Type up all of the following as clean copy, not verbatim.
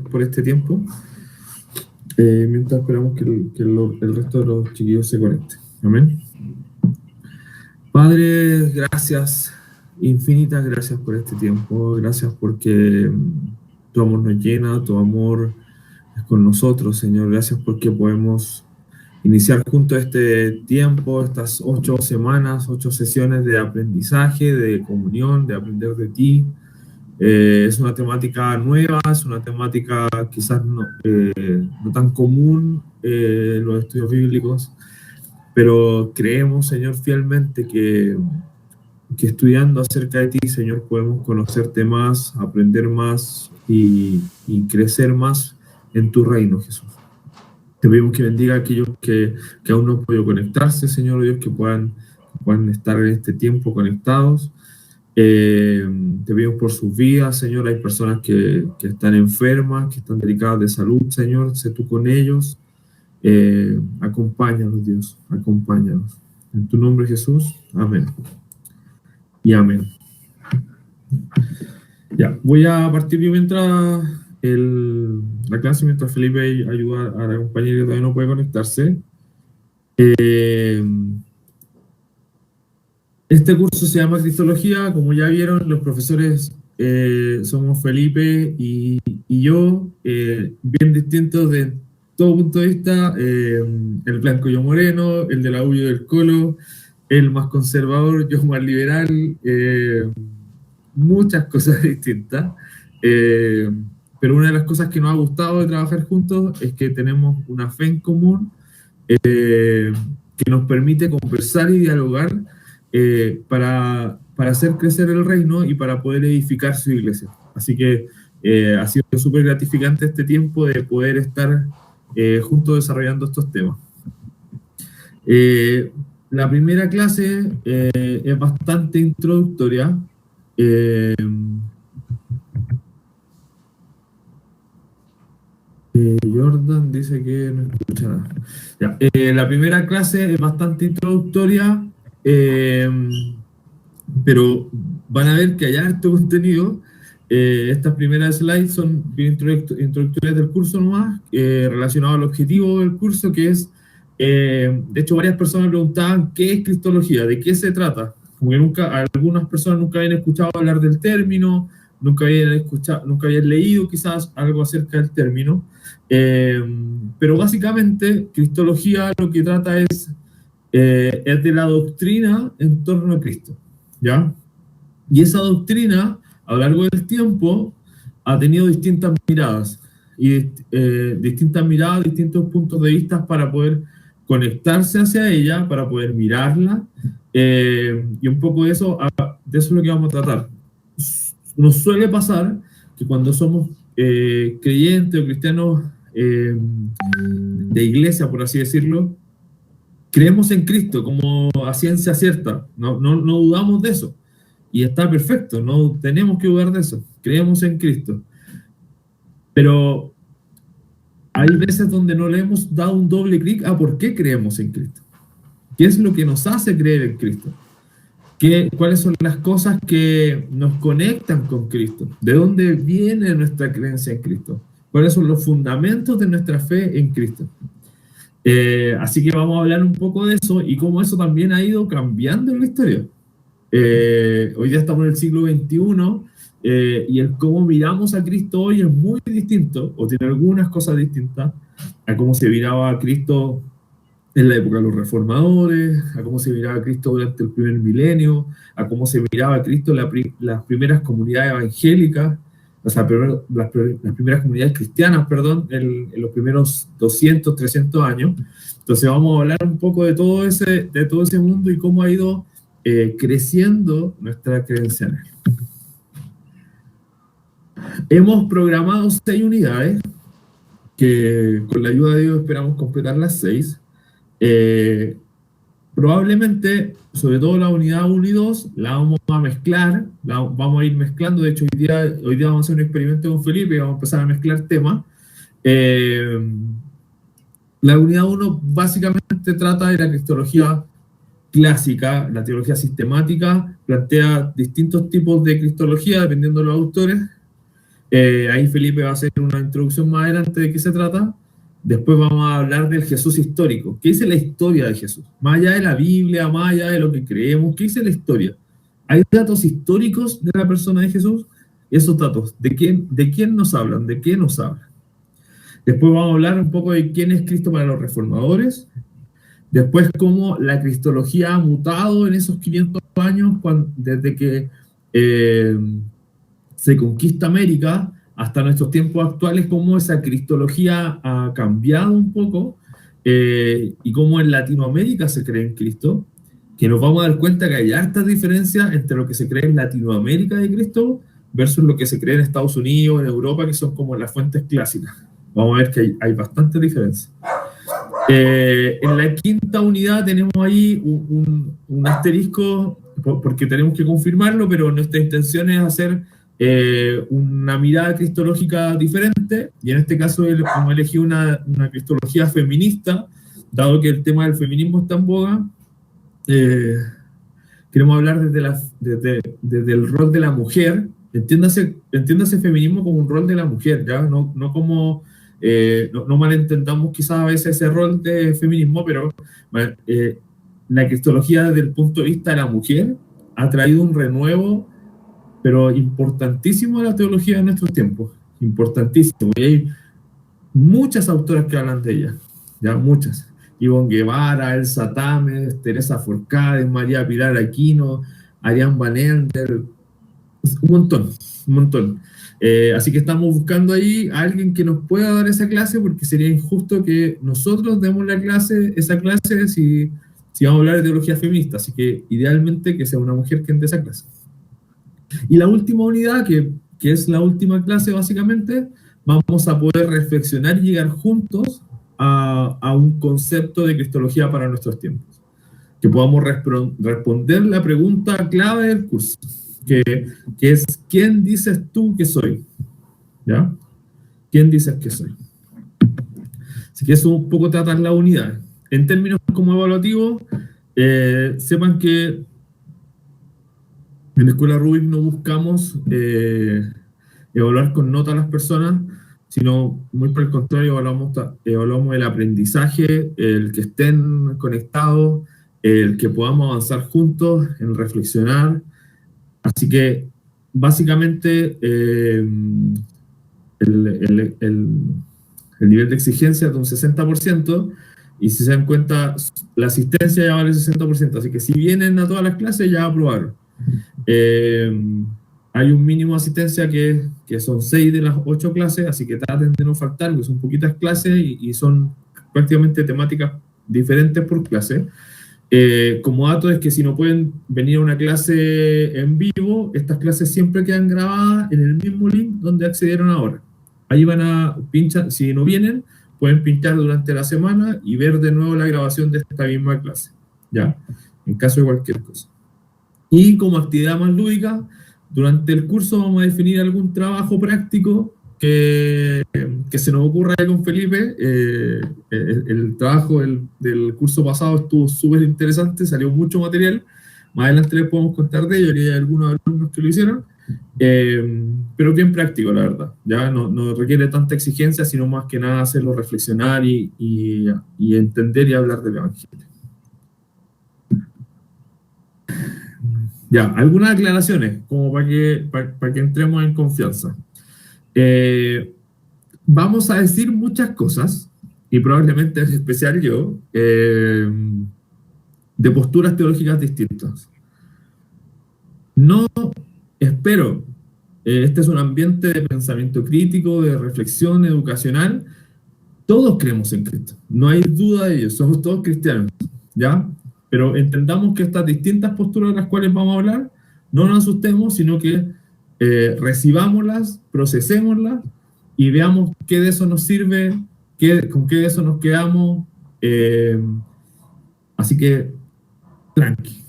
por este tiempo, mientras esperamos que el resto de los chiquillos se conecten. Amén. Padre, gracias, infinitas gracias por este tiempo. Gracias porque tu amor nos llena, tu amor es con nosotros, Señor. Gracias porque podemos iniciar juntos este tiempo, estas 8 semanas, 8 sesiones de aprendizaje, de comunión, de aprender de ti. Es una temática nueva, es una temática quizás no tan común en los estudios bíblicos, pero creemos, Señor, fielmente que estudiando acerca de ti, Señor, podemos conocerte más, aprender más y crecer más en tu reino, Jesús. Te pedimos que bendiga a aquellos que aún no han podido conectarse, Señor Dios, que puedan estar en este tiempo conectados. Te pedimos por sus vidas, Señor. Hay personas que están enfermas, que están delicadas de salud, Señor. Sé tú con ellos. Acompáñanos, Dios. Acompáñanos. En tu nombre, Jesús. Amén. Y amén. Ya, voy a partir yo mientras la clase, mientras Felipe ayuda a la compañera que todavía no puede conectarse. Este curso se llama Cristología. Como ya vieron, los profesores somos Felipe y yo, bien distintos de todo punto de vista. El blanco yo moreno, el de la U yo del Colo, el más conservador, yo más liberal, muchas cosas distintas. Pero una de las cosas que nos ha gustado de trabajar juntos es que tenemos una fe en común que nos permite conversar y dialogar para hacer crecer el reino y para poder edificar su iglesia. Así que ha sido súper gratificante este tiempo de poder estar juntos desarrollando estos temas. La primera clase es bastante introductoria. Jordan dice que no escucha nada. Ya, la primera clase es bastante introductoria, pero van a ver que hay harto contenido. Estas primeras slides son bien introductorias del curso nomás, relacionado al objetivo del curso, que es, de hecho, varias personas preguntaban qué es cristología, de qué se trata. Como que algunas personas nunca habían escuchado hablar del término, nunca habían leído quizás algo acerca del término. Pero básicamente, cristología lo que trata es de la doctrina en torno a Cristo, ¿ya? Y esa doctrina, a lo largo del tiempo, ha tenido distintas miradas, distintos puntos de vista para poder conectarse hacia ella, para poder mirarla, y un poco de eso es lo que vamos a tratar. Nos suele pasar que cuando somos creyentes o cristianos de iglesia, por así decirlo, creemos en Cristo como a ciencia cierta, no dudamos de eso, y está perfecto, no tenemos que dudar de eso, creemos en Cristo. Pero hay veces donde no le hemos dado un doble clic a por qué creemos en Cristo. ¿Qué es lo que nos hace creer en Cristo? ¿Cuáles son las cosas que nos conectan con Cristo? ¿De dónde viene nuestra creencia en Cristo? ¿Cuáles son los fundamentos de nuestra fe en Cristo? Así que vamos a hablar un poco de eso y cómo eso también ha ido cambiando en la historia. Hoy ya estamos en el siglo XXI y el cómo miramos a Cristo hoy es muy distinto, o tiene algunas cosas distintas a cómo se miraba a Cristo en la época de los reformadores, a cómo se miraba a Cristo durante el primer milenio, a cómo se miraba a Cristo en las primeras comunidades evangélicas, o sea, las primeras comunidades cristianas, perdón, en los primeros 200, 300 años. Entonces vamos a hablar un poco de todo ese mundo y cómo ha ido creciendo nuestra creencia en él. Hemos programado 6 unidades, que con la ayuda de Dios esperamos completar las 6. Probablemente, sobre todo la unidad 1 y 2, la vamos a mezclar, vamos a ir mezclando. De hecho, hoy día vamos a hacer un experimento con Felipe y vamos a empezar a mezclar temas. La unidad 1 básicamente trata de la cristología clásica, la teología sistemática, plantea distintos tipos de cristología dependiendo de los autores. Ahí Felipe va a hacer una introducción más adelante de qué se trata. Después vamos a hablar del Jesús histórico. ¿Qué dice la historia de Jesús? Más allá de la Biblia, más allá de lo que creemos, ¿qué dice la historia? Hay datos históricos de la persona de Jesús. Esos datos, de quién nos hablan? ¿De qué nos hablan? Después vamos a hablar un poco de quién es Cristo para los reformadores. Después, cómo la cristología ha mutado en esos 500 años, desde que se conquista América hasta nuestros tiempos actuales, cómo esa cristología ha cambiado un poco y cómo en Latinoamérica se cree en Cristo, que nos vamos a dar cuenta que hay hartas diferencias entre lo que se cree en Latinoamérica de Cristo versus lo que se cree en Estados Unidos, en Europa, que son como las fuentes clásicas. Vamos a ver que hay bastante diferencia. En la quinta unidad tenemos ahí un asterisco, porque tenemos que confirmarlo, pero nuestra intención es hacer una mirada cristológica diferente, y en este caso hemos elegido una cristología feminista, dado que el tema del feminismo está en boga. Queremos hablar desde el rol de la mujer. Entiéndase feminismo como un rol de la mujer, ¿ya? No como... no malentendamos quizás a veces ese rol de feminismo, pero la cristología desde el punto de vista de la mujer ha traído un renuevo, pero importantísimo a la teología de nuestros tiempos. Importantísimo. Y hay muchas autoras que hablan de ella, ya muchas. Ivonne Guevara, Elsa Tames, Teresa Forcade, María Pilar Aquino, Ariane Van Ender, un montón. Así que estamos buscando ahí a alguien que nos pueda dar esa clase, porque sería injusto que nosotros demos esa clase si vamos a hablar de teología feminista. Así que idealmente que sea una mujer que dé esa clase. Y la última unidad, que es la última clase básicamente, vamos a poder reflexionar y llegar juntos a un concepto de cristología para nuestros tiempos. Que podamos responder la pregunta clave del curso, que es: ¿quién dices tú que soy? ¿Ya? ¿Quién dices que soy? Así que eso un poco tratar la unidad. En términos como evaluativos, sepan que en la Escuela Rubik no buscamos evaluar con nota a las personas, sino muy por el contrario, evaluamos el aprendizaje, el que estén conectados, el que podamos avanzar juntos, en reflexionar. Así que básicamente el nivel de exigencia es de un 60%, y si se dan cuenta, la asistencia ya vale el 60%, así que si vienen a todas las clases ya aprobaron. Hay un mínimo de asistencia que son 6 de las 8 clases, así que traten de no faltar, porque son poquitas clases y son prácticamente temáticas diferentes por clase. Como dato es que si no pueden venir a una clase en vivo, estas clases siempre quedan grabadas en el mismo link donde accedieron ahora. Ahí van a pinchar, si no vienen, pueden pinchar durante la semana y ver de nuevo la grabación de esta misma clase, ¿ya? En caso de cualquier cosa. Y como actividad más lúdica, durante el curso vamos a definir algún trabajo práctico que se nos ocurra ahí con Felipe. El trabajo del curso pasado estuvo súper interesante, salió mucho material. Más adelante les podemos contar de ello, hay algunos alumnos que lo hicieron. Pero bien práctico, la verdad. Ya no requiere tanta exigencia, sino más que nada hacerlo reflexionar y entender y hablar del Evangelio. Ya, algunas aclaraciones, como para que entremos en confianza. Vamos a decir muchas cosas, y probablemente en especial yo, de posturas teológicas distintas. No espero, este es un ambiente de pensamiento crítico, de reflexión educacional. Todos creemos en Cristo, no hay duda de ello, somos todos cristianos, ¿ya? Pero entendamos que estas distintas posturas de las cuales vamos a hablar, no nos asustemos, sino que recibámoslas, procesémoslas y veamos qué de eso nos sirve, con qué de eso nos quedamos. Así que, tranqui.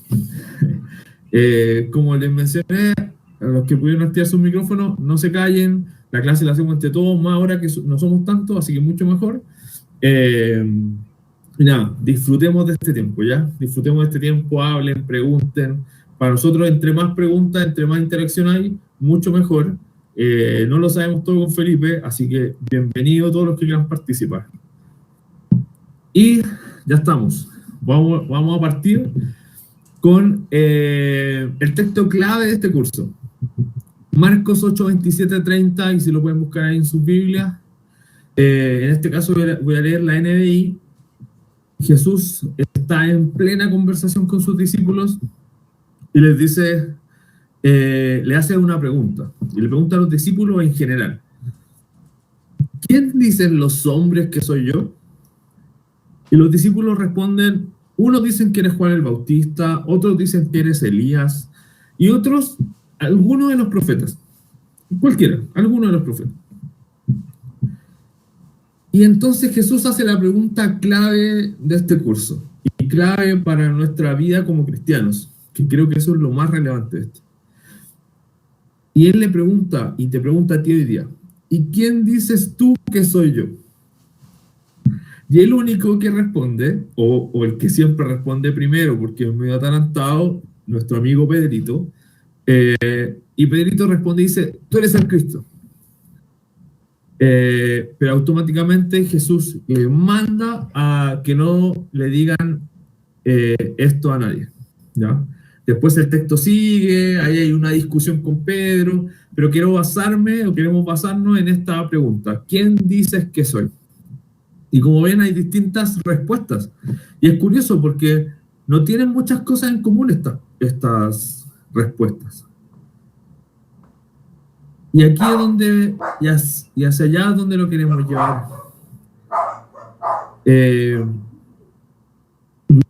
Como les mencioné, a los que pudieron activar sus micrófonos, no se callen, la clase la hacemos entre todos, más ahora que no somos tantos, así que mucho mejor. Y nada, disfrutemos de este tiempo, ¿ya? Disfrutemos de este tiempo, hablen, pregunten. Para nosotros, entre más preguntas, entre más interacción hay, mucho mejor. No lo sabemos todo con Felipe, así que bienvenidos todos los que quieran participar. Y ya estamos. Vamos a partir con el texto clave de este curso. Marcos 8, 27, 30, y si lo pueden buscar ahí en sus Biblias. En este caso voy a leer la NBI. Jesús está en plena conversación con sus discípulos y les dice, le hace una pregunta. Y le pregunta a los discípulos en general. ¿Quién dicen los hombres que soy yo? Y los discípulos responden, unos dicen que eres Juan el Bautista, otros dicen que eres Elías, y otros, algunos de los profetas. Cualquiera, algunos de los profetas. Y entonces Jesús hace la pregunta clave de este curso, y clave para nuestra vida como cristianos, que creo que eso es lo más relevante de esto. Y él le pregunta, y te pregunta a ti hoy día, ¿y quién dices tú que soy yo? Y el único que responde, o el que siempre responde primero, porque es medio atarantado, nuestro amigo Pedrito, y Pedrito responde y dice, tú eres el Cristo. Pero automáticamente Jesús le manda a que no le digan esto a nadie, ¿ya? Después el texto sigue, ahí hay una discusión con Pedro, pero queremos basarnos en esta pregunta. ¿Quién dices que soy? Y como ven, hay distintas respuestas. Y es curioso porque no tienen muchas cosas en común estas respuestas. Y aquí es donde, y hacia allá es donde lo queremos llevar.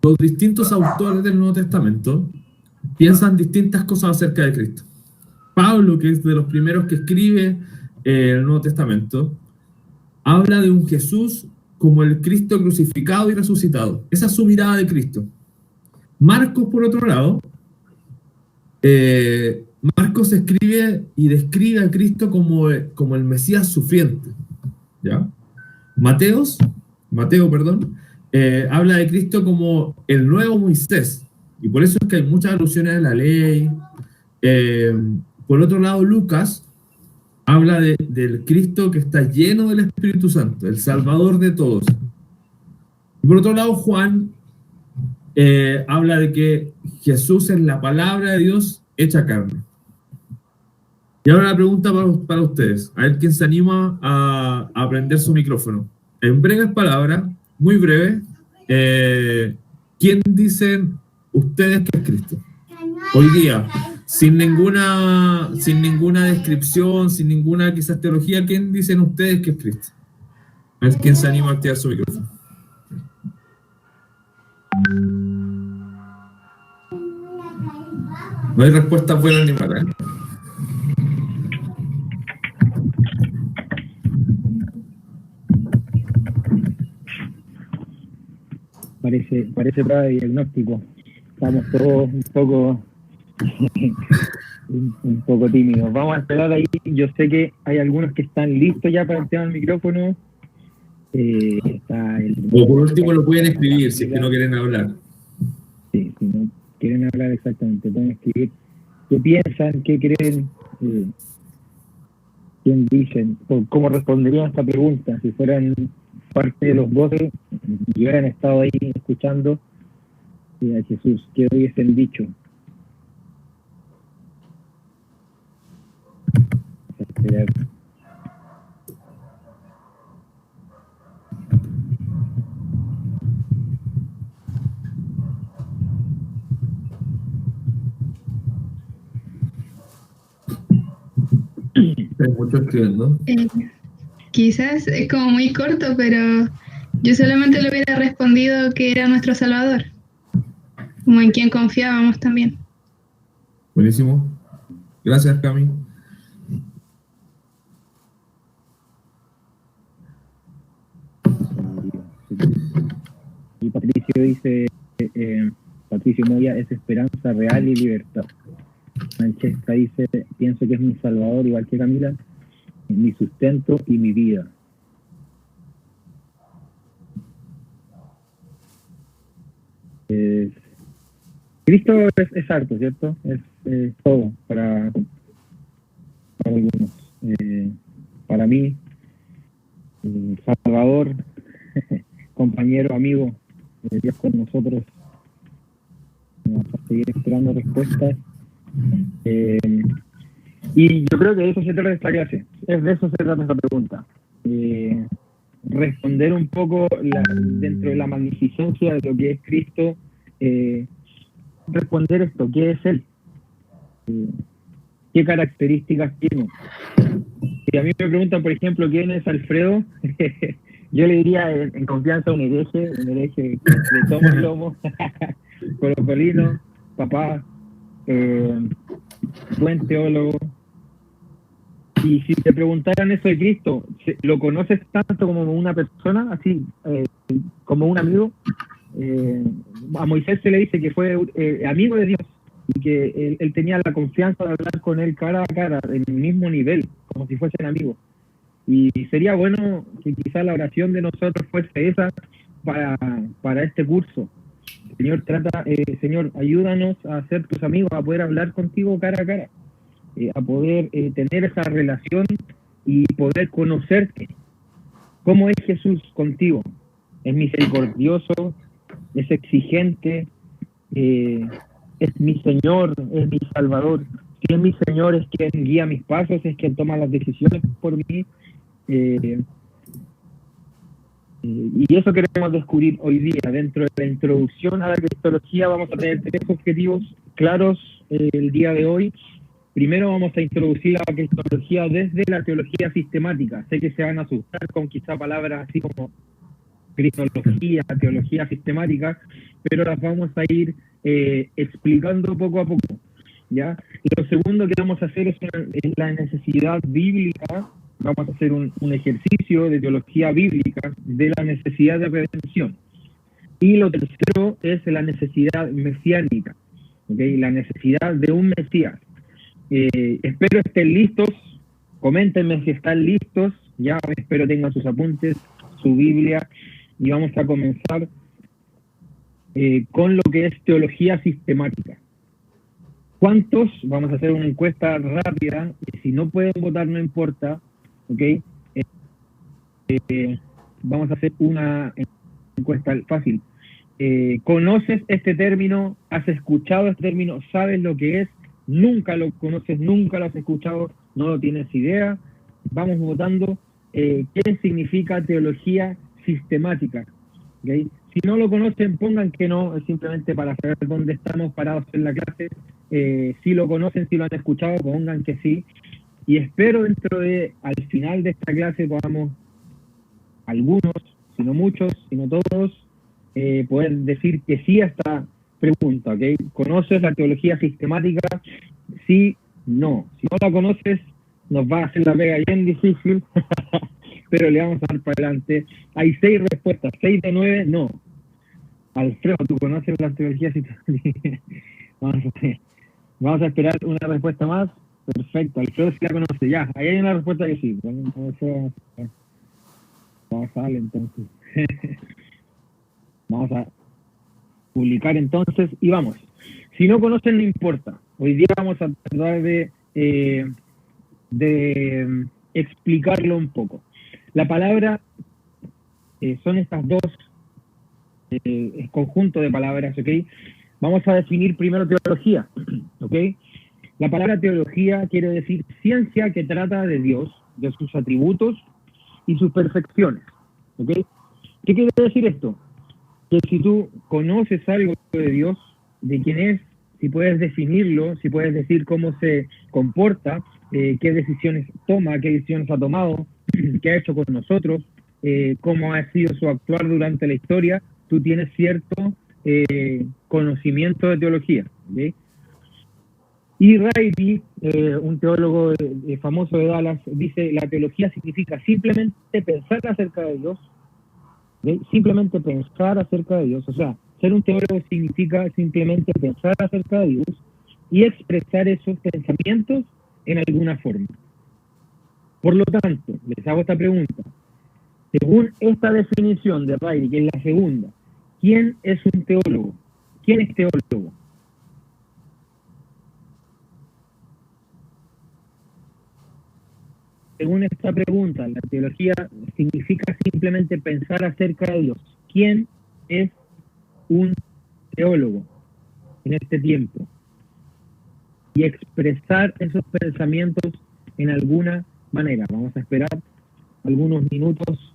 Los distintos autores del Nuevo Testamento piensan distintas cosas acerca de Cristo. Pablo, que es de los primeros que escribe el Nuevo Testamento, habla de un Jesús como el Cristo crucificado y resucitado. Esa es su mirada de Cristo. Marcos, por otro lado, Marcos escribe y describe a Cristo como el Mesías sufriente, ¿ya? Mateo, habla de Cristo como el nuevo Moisés, y por eso es que hay muchas alusiones a la ley. Por otro lado, Lucas habla del Cristo que está lleno del Espíritu Santo, el Salvador de todos. Y por otro lado, Juan habla de que Jesús es la palabra de Dios hecha carne. Y ahora la pregunta para ustedes, a ver quién se anima a prender su micrófono. En breves palabras, muy breve, ¿quién dicen ustedes que es Cristo? Hoy día, sin ninguna descripción, sin ninguna quizás teología, ¿quién dicen ustedes que es Cristo? A ver quién se anima a activar su micrófono. No hay respuestas buenas ni malas. Parece prueba de diagnóstico. Estamos todos un poco tímidos. Vamos a esperar ahí. Yo sé que hay algunos que están listos ya para el tema del micrófono. O por último lo pueden escribir si es que no quieren hablar. Sí, si no quieren hablar exactamente, pueden escribir qué piensan, qué creen, quién dicen, o cómo responderían a esta pregunta si fueran parte de los voces y hubieran estado ahí escuchando a Jesús, ¿qué hubiesen dicho? Hay mucho escribiendo. Quizás es como muy corto, pero yo solamente le hubiera respondido que era nuestro Salvador, como en quien confiábamos también. Buenísimo. Gracias, Cami. Y Patricio dice, Patricio Moya es esperanza real y libertad. Francesca dice, pienso que es mi salvador, igual que Camila, mi sustento y mi vida. Cristo es harto, ¿cierto? Es todo para algunos. para mí, Salvador, compañero, amigo de Dios con nosotros. Vamos a seguir esperando respuestas. Y yo creo que de eso se trata esta clase. De eso se trata esta pregunta. Responder un poco dentro de la magnificencia de lo que es Cristo. Responder esto: ¿qué es Él? ¿Qué características tiene? Si a mí me preguntan, por ejemplo, ¿quién es Alfredo? Yo le diría en confianza un hereje de tomo y lomo, colocolino, papá, buen teólogo. Y si te preguntaran eso de Cristo, ¿lo conoces tanto como una persona, así, como un amigo? A Moisés se le dice que fue amigo de Dios y que él tenía la confianza de hablar con él cara a cara, en el mismo nivel, como si fuesen amigos. Y sería bueno que quizá la oración de nosotros fuese esa para este curso. Señor, ayúdanos a ser tus amigos, a poder hablar contigo cara a cara, a poder tener esa relación y poder conocerte. ¿Cómo es Jesús contigo? ¿Es misericordioso? ¿Es exigente? ¿Es mi Señor? ¿Es mi Salvador? Si es mi Señor, es quien guía mis pasos, es quien toma las decisiones por mí. Y eso queremos descubrir hoy día. Dentro de la introducción a la cristología vamos a tener 3 objetivos claros el día de hoy. Primero vamos a introducir la cristología desde la teología sistemática. Sé que se van a asustar con quizá palabras así como cristología, teología sistemática, pero las vamos a ir explicando poco a poco, ¿ya? Y lo segundo que vamos a hacer es la necesidad bíblica. Vamos a hacer un ejercicio de teología bíblica de la necesidad de redención. Y lo tercero es la necesidad mesiánica, ¿okay? La necesidad de un Mesías. Espero estén listos, coméntenme si están listos, ya espero tengan sus apuntes, su Biblia, y vamos a comenzar con lo que es teología sistemática. ¿Cuántos? Vamos a hacer una encuesta rápida, y si no pueden votar no importa, ¿ok? Vamos a hacer una encuesta fácil. ¿Conoces este término? ¿Has escuchado este término? ¿Sabes lo que es? ¿Nunca lo conoces? ¿Nunca lo has escuchado? ¿No lo tienes idea? Vamos votando. ¿Qué significa teología sistemática? ¿Okay? Si no lo conocen, pongan que no, es simplemente para saber dónde estamos parados en la clase. Si lo conocen, si lo han escuchado, pongan que sí. Y espero al final de esta clase podamos, algunos, si no muchos, si no todos, poder decir que sí a esta pregunta, ¿ok? ¿Conoces la teología sistemática? Sí, no. Si no la conoces, nos va a hacer la pega bien difícil, pero le vamos a dar para adelante. Hay 6 respuestas, 6 de 9, no. Alfredo, ¿tú conoces la teología sistemática? Vamos a esperar una respuesta más. Perfecto, Alfredo sí la conoce, ya. Ahí hay una respuesta que sí. Vamos a darle entonces. Vamos a publicar entonces y vamos. Si no conocen, no importa. Hoy día vamos a tratar de explicarlo un poco. La palabra son estas dos conjunto de palabras, ¿ok? Vamos a definir primero teología, ¿ok? La palabra teología quiere decir ciencia que trata de Dios, de sus atributos y sus perfecciones, ¿ok? ¿Qué quiere decir esto? Que si tú conoces algo de Dios, de quién es, si puedes definirlo, si puedes decir cómo se comporta, qué decisiones toma, qué decisiones ha tomado, qué ha hecho con nosotros, cómo ha sido su actuar durante la historia, tú tienes cierto conocimiento de teología, ¿okay? Y Riley, un teólogo famoso de Dallas, dice: la teología significa simplemente pensar acerca de Dios, ¿okay? Simplemente pensar acerca de Dios. O sea, ser un teólogo significa simplemente pensar acerca de Dios y expresar esos pensamientos en alguna forma. Por lo tanto, les hago esta pregunta. Según esta definición de Riley, que es la segunda, ¿quién es un teólogo? ¿Quién es teólogo? según esta pregunta, la teología significa simplemente pensar acerca de Dios. ¿Quién es un teólogo en este tiempo? Y expresar esos pensamientos en alguna manera. Vamos a esperar algunos minutos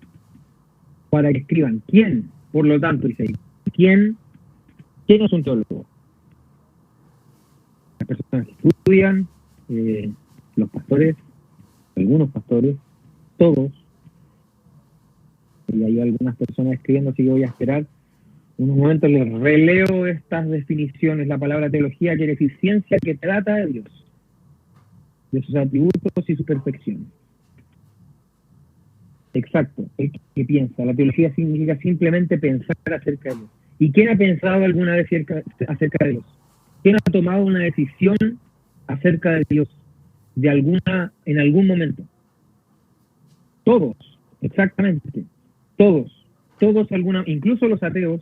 para que escriban. ¿Quién? Por lo tanto, dice ahí, ¿quién es un teólogo? Las personas que estudian, los pastores, algunos pastores, todos. Y hay algunas personas escribiendo, así que voy a esperar unos momentos. Les releo estas definiciones. La palabra teología quiere decir ciencia que trata de Dios, de sus atributos y su perfección. Exacto, el que piensa. La teología significa simplemente pensar acerca de Dios. ¿Y quién ha pensado alguna vez acerca de Dios? ¿Quién ha tomado una decisión acerca de Dios en algún momento? Todos, exactamente, todos, incluso los ateos,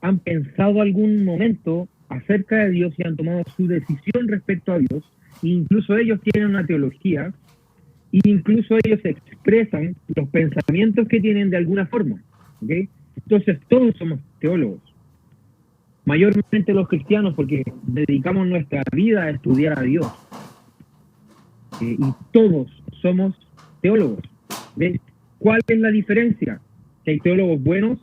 han pensado algún momento acerca de Dios y han tomado su decisión respecto a Dios. E incluso ellos tienen una teología, e incluso ellos expresan los pensamientos que tienen de alguna forma. ¿Okay? Entonces todos somos teólogos, mayormente los cristianos, porque dedicamos nuestra vida a estudiar a Dios. Y todos somos teólogos. ¿Ves? ¿Cuál es la diferencia? Que hay teólogos buenos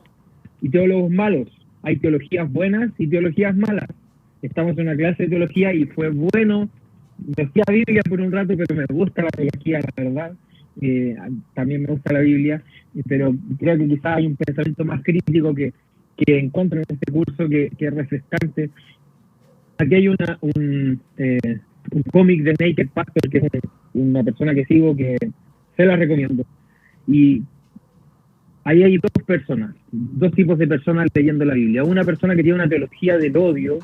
y teólogos malos. Hay teologías buenas y teologías malas. Estamos en una clase de teología y fue bueno. Me fui a la Biblia por un rato, pero me gusta la teología, la verdad. También me gusta la Biblia, pero creo que quizás hay un pensamiento más crítico que encuentro en este curso que es refrescante. Aquí hay un cómic de Naked Pastor, que es una persona que sigo, que se la recomiendo. Y ahí hay dos tipos de personas leyendo la Biblia. Una persona que tiene una teología del odio,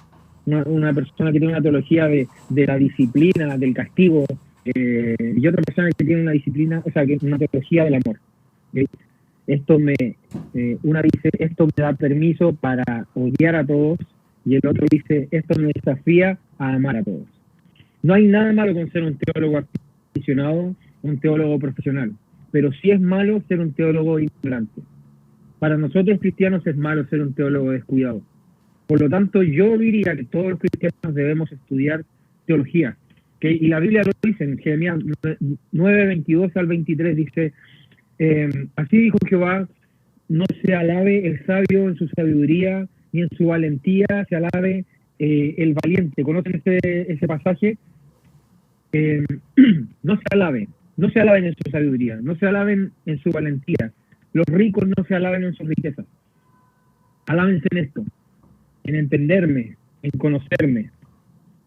una persona que tiene una teología de la disciplina, del castigo, y otra persona que tiene una disciplina, o sea, que es una teología del amor. ¿Okay? Una dice, esto me da permiso para odiar a todos, y el otro dice, esto me desafía a amar a todos. No hay nada malo con ser un teólogo aficionado, un teólogo profesional, pero sí es malo ser un teólogo ignorante. Para nosotros cristianos es malo ser un teólogo descuidado. Por lo tanto, yo diría que todos los cristianos debemos estudiar teología. ¿Okay? Y la Biblia lo dice en Jeremías 9, 22 al 23, dice, así dijo Jehová, no se alabe el sabio en su sabiduría, ni en su valentía se alabe el valiente. ¿Conocen ese pasaje? No se alaben en su sabiduría, no se alaben en su valentía. Los ricos no se alaben en sus riquezas. Alábense en esto, en entenderme, en conocerme.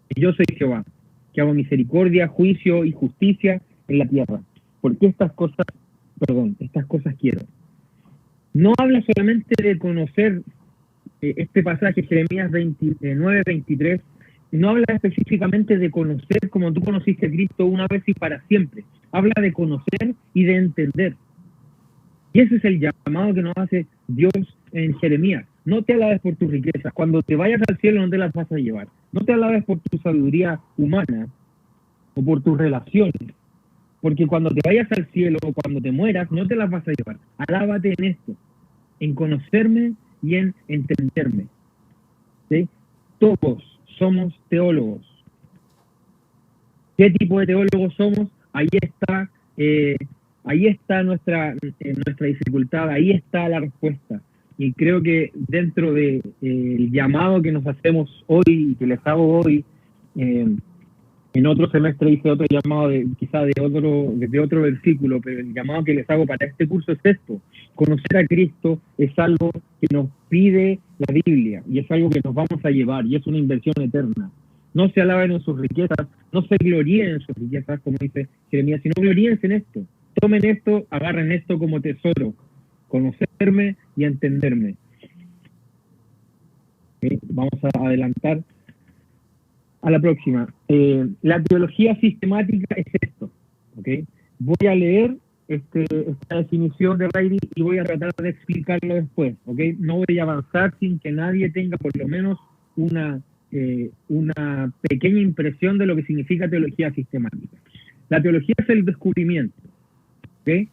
Que yo soy Jehová, que hago misericordia, juicio y justicia en la tierra. Porque estas cosas quiero. No habla solamente de conocer este pasaje, Jeremías 9, 23, no habla específicamente de conocer como tú conociste a Cristo una vez y para siempre. Habla de conocer y de entender. Y ese es el llamado que nos hace Dios en Jeremías. No te alabes por tus riquezas. Cuando te vayas al cielo no te las vas a llevar. No te alabes por tu sabiduría humana o por tus relaciones. Porque cuando te vayas al cielo o cuando te mueras, no te las vas a llevar. Alábate en esto, en conocerme y en entenderme. ¿Sí? Todos somos teólogos. ¿Qué tipo de teólogos somos? Ahí está nuestra dificultad, ahí está la respuesta. Y creo que dentro del llamado que nos hacemos hoy y que les hago hoy, en otro semestre hice otro llamado desde otro versículo, pero el llamado que les hago para este curso es esto: conocer a Cristo es algo que nos pide la Biblia y es algo que nos vamos a llevar y es una inversión eterna. No se alaben en sus riquezas, no se gloríen en sus riquezas, como dice Jeremías, sino gloríense en esto. Tomen esto, agarren esto como tesoro, conocerme y entenderme. Vamos a adelantar a la próxima. La teología sistemática es esto. ¿Okay? Voy a leer esta definición de Riley y voy a tratar de explicarlo después. ¿Okay? No voy a avanzar sin que nadie tenga por lo menos una pequeña impresión de lo que significa teología sistemática. La teología es el descubrimiento. ¿Okay?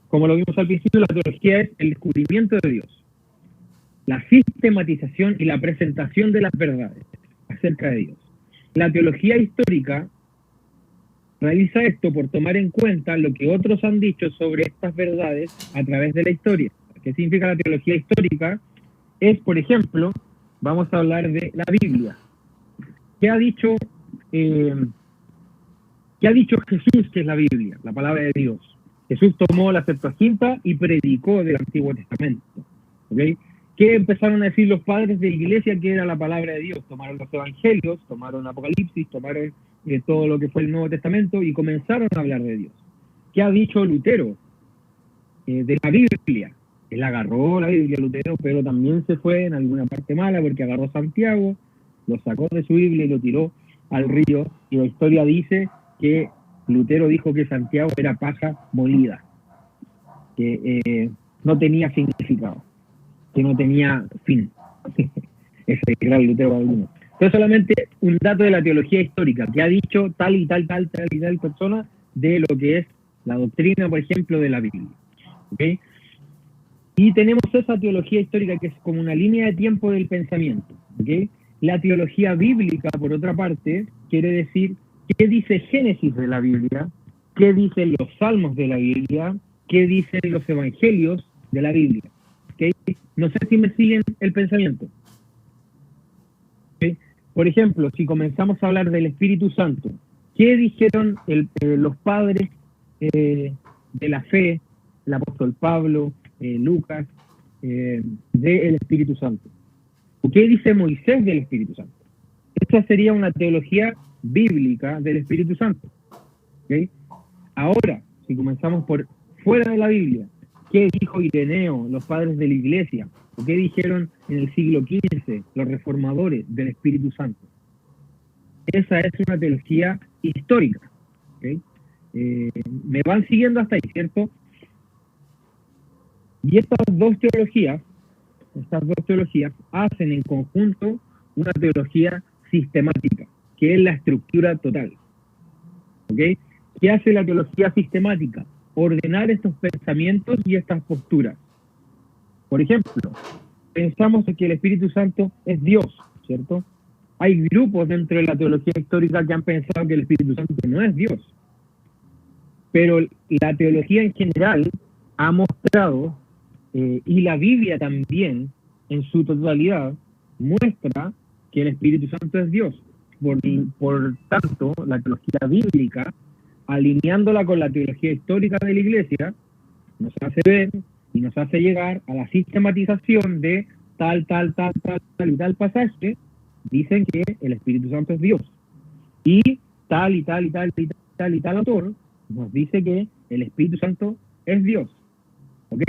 Como lo vimos al principio, la teología es el descubrimiento de Dios, la sistematización y la presentación de las verdades acerca de Dios. La teología histórica realiza esto por tomar en cuenta lo que otros han dicho sobre estas verdades a través de la historia. ¿Qué significa la teología histórica? Es, por ejemplo, vamos a hablar de la Biblia. ¿Qué ha dicho Jesús, que es la Biblia, la palabra de Dios? Jesús tomó la Septuaginta y predicó del Antiguo Testamento. ¿Okay? ¿Qué empezaron a decir los padres de la iglesia que era la palabra de Dios? Tomaron los evangelios, tomaron Apocalipsis, tomaron todo lo que fue el Nuevo Testamento y comenzaron a hablar de Dios. ¿Qué ha dicho Lutero de la Biblia? Él agarró la Biblia, Lutero, pero también se fue en alguna parte mala porque agarró Santiago, lo sacó de su Biblia y lo tiró al río, y la historia dice que Lutero dijo que Santiago era paja molida, que no tenía significado, que no tenía fin. Ese era el Lutero alguno. Entonces solamente un dato de la teología histórica, que ha dicho tal y tal persona de lo que es la doctrina, por ejemplo, de la Biblia. ¿Okay? Y tenemos esa teología histórica que es como una línea de tiempo del pensamiento. ¿Okay? La teología bíblica, por otra parte, quiere decir qué dice Génesis de la Biblia, qué dicen los salmos de la Biblia, qué dicen los evangelios de la Biblia. ¿Okay? No sé si me siguen el pensamiento. ¿Okay? Por ejemplo, si comenzamos a hablar del Espíritu Santo, ¿qué dijeron los padres de la fe, el apóstol Pablo, Lucas, del Espíritu Santo? ¿Qué dice Moisés del Espíritu Santo? Esa sería una teología bíblica del Espíritu Santo. ¿Okay? Ahora, si comenzamos por fuera de la Biblia, ¿qué dijo Ireneo, los padres de la iglesia? ¿O qué dijeron en el siglo XV los reformadores del Espíritu Santo? Esa es una teología histórica. ¿Okay? Me van siguiendo hasta ahí, ¿cierto? Y estas dos teologías hacen en conjunto una teología sistemática, que es la estructura total. ¿Okay? ¿Qué hace la teología sistemática? Ordenar estos pensamientos y estas posturas. Por ejemplo, pensamos que el Espíritu Santo es Dios, ¿cierto? Hay grupos dentro de la teología histórica que han pensado que el Espíritu Santo no es Dios. Pero la teología en general ha mostrado, y la Biblia también, en su totalidad, muestra que el Espíritu Santo es Dios. Por tanto, la teología bíblica, alineándola con la teología histórica de la Iglesia, nos hace ver y nos hace llegar a la sistematización de tal y tal pasaje, dicen que el Espíritu Santo es Dios. Y tal autor nos dice que el Espíritu Santo es Dios. ¿Ok?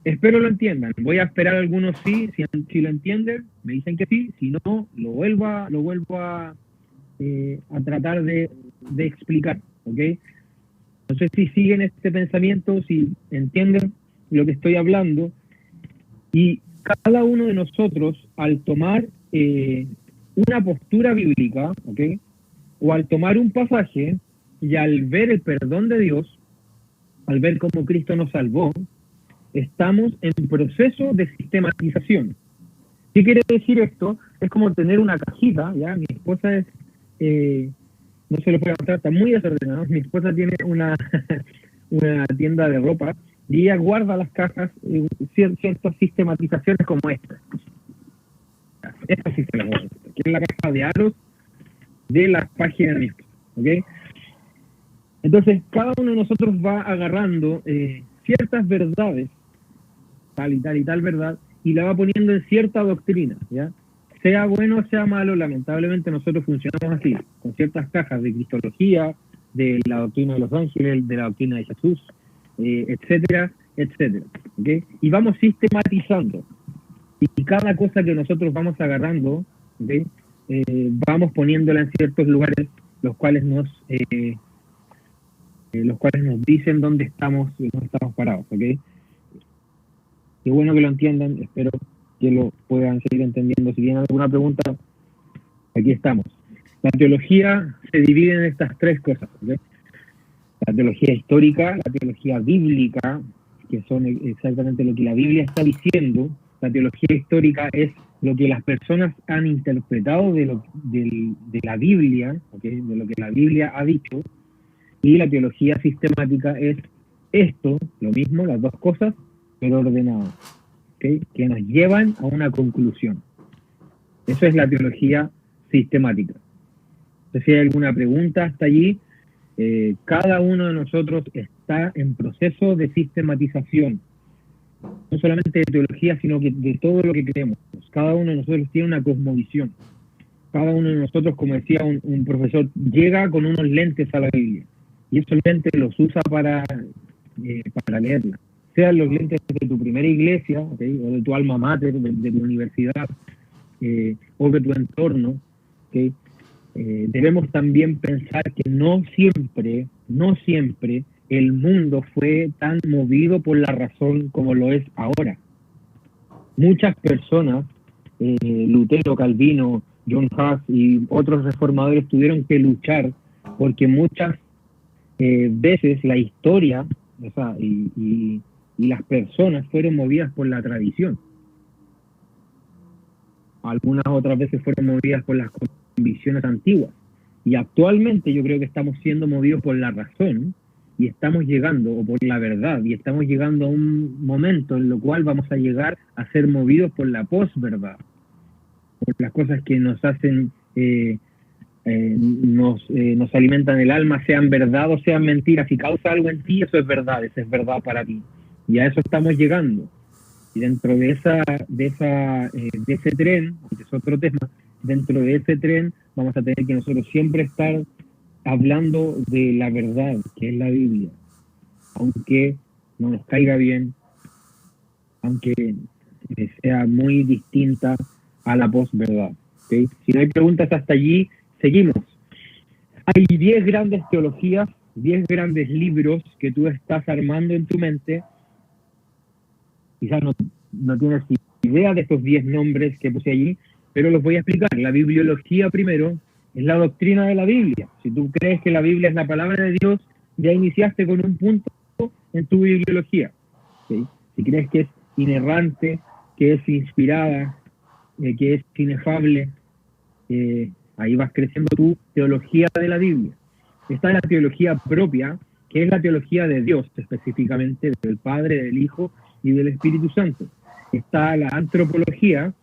Espero lo entiendan. Voy a esperar algunos sí, si lo entienden, me dicen que sí, si no, lo vuelvo a tratar de explicar. ¿Ok? No sé si siguen este pensamiento, si entienden lo que estoy hablando. Y cada uno de nosotros, al tomar una postura bíblica, ¿ok? O al tomar un pasaje y al ver el perdón de Dios, al ver cómo Cristo nos salvó, estamos en proceso de sistematización. ¿Qué quiere decir esto? Es como tener una cajita, ¿ya? Mi esposa es, no se lo puede mostrar, está muy desordenado. Mi esposa tiene una tienda de ropa y ella guarda las cajas, ciertas sistematizaciones como esta. Esta sí se la guarda, que es la caja de aros de las páginas de mi esposa, ¿ok? Entonces, cada uno de nosotros va agarrando ciertas verdades, tal y tal verdad, y la va poniendo en cierta doctrina, ¿ya? Sea bueno o sea malo, lamentablemente nosotros funcionamos así, con ciertas cajas de cristología, de la doctrina de los ángeles, de la doctrina de Jesús, etcétera, etcétera, ¿ok? Y vamos sistematizando, y cada cosa que nosotros vamos agarrando, ¿ok? Vamos poniéndola en ciertos lugares, los cuales nos dicen dónde estamos parados, ¿ok? Qué bueno que lo entiendan, espero que lo puedan seguir entendiendo. Si tienen alguna pregunta, aquí estamos. La teología se divide en estas tres cosas, ¿ok? La teología histórica, la teología bíblica, que son exactamente lo que la Biblia está diciendo. La teología histórica es lo que las personas han interpretado de la Biblia, ¿okay? De lo que la Biblia ha dicho, y la teología sistemática es esto, lo mismo, las dos cosas, pero ordenado, ¿okay? Que nos llevan a una conclusión. Eso es la teología sistemática. Entonces, si hay alguna pregunta hasta allí, cada uno de nosotros está en proceso de sistematización, no solamente de teología, sino que de todo lo que creemos. Cada uno de nosotros tiene una cosmovisión. Cada uno de nosotros, como decía un profesor, llega con unos lentes a la Biblia, y esos lentes los usa para leerla. Sean los lentes de tu primera iglesia, ¿okay? O de tu alma mater, de tu universidad, o de tu entorno, ¿okay? Debemos también pensar que no siempre el mundo fue tan movido por la razón como lo es ahora. Muchas personas, Lutero, Calvino, John Huss y otros reformadores tuvieron que luchar porque muchas veces la historia, o sea, y las personas fueron movidas por la tradición. Algunas otras veces fueron movidas por las convicciones antiguas. Y actualmente yo creo que estamos siendo movidos por la razón y estamos llegando, o por la verdad, y estamos llegando a un momento en el cual vamos a llegar a ser movidos por la posverdad, por las cosas que nos hacen, nos alimentan el alma, sean verdad o sean mentiras. Si causa algo en ti, eso es verdad para ti. Y a eso estamos llegando. Y dentro de ese tren, que es otro tema, dentro de ese tren vamos a tener que nosotros siempre estar hablando de la verdad, que es la Biblia, aunque no nos caiga bien, aunque sea muy distinta a la posverdad, ¿okay? Si no hay preguntas hasta allí, seguimos. Hay 10 grandes teologías, 10 grandes libros que tú estás armando en tu mente. Quizás no tienes idea de estos 10 nombres que puse allí, pero los voy a explicar. La bibliología primero es la doctrina de la Biblia. Si tú crees que la Biblia es la palabra de Dios, ya iniciaste con un punto en tu bibliología, ¿sí? Si crees que es inerrante, que es inspirada, que es inefable, ahí vas creciendo tu teología de la Biblia. Está la teología propia, que es la teología de Dios, específicamente del Padre, del Hijo y del Espíritu Santo. Está la antropología,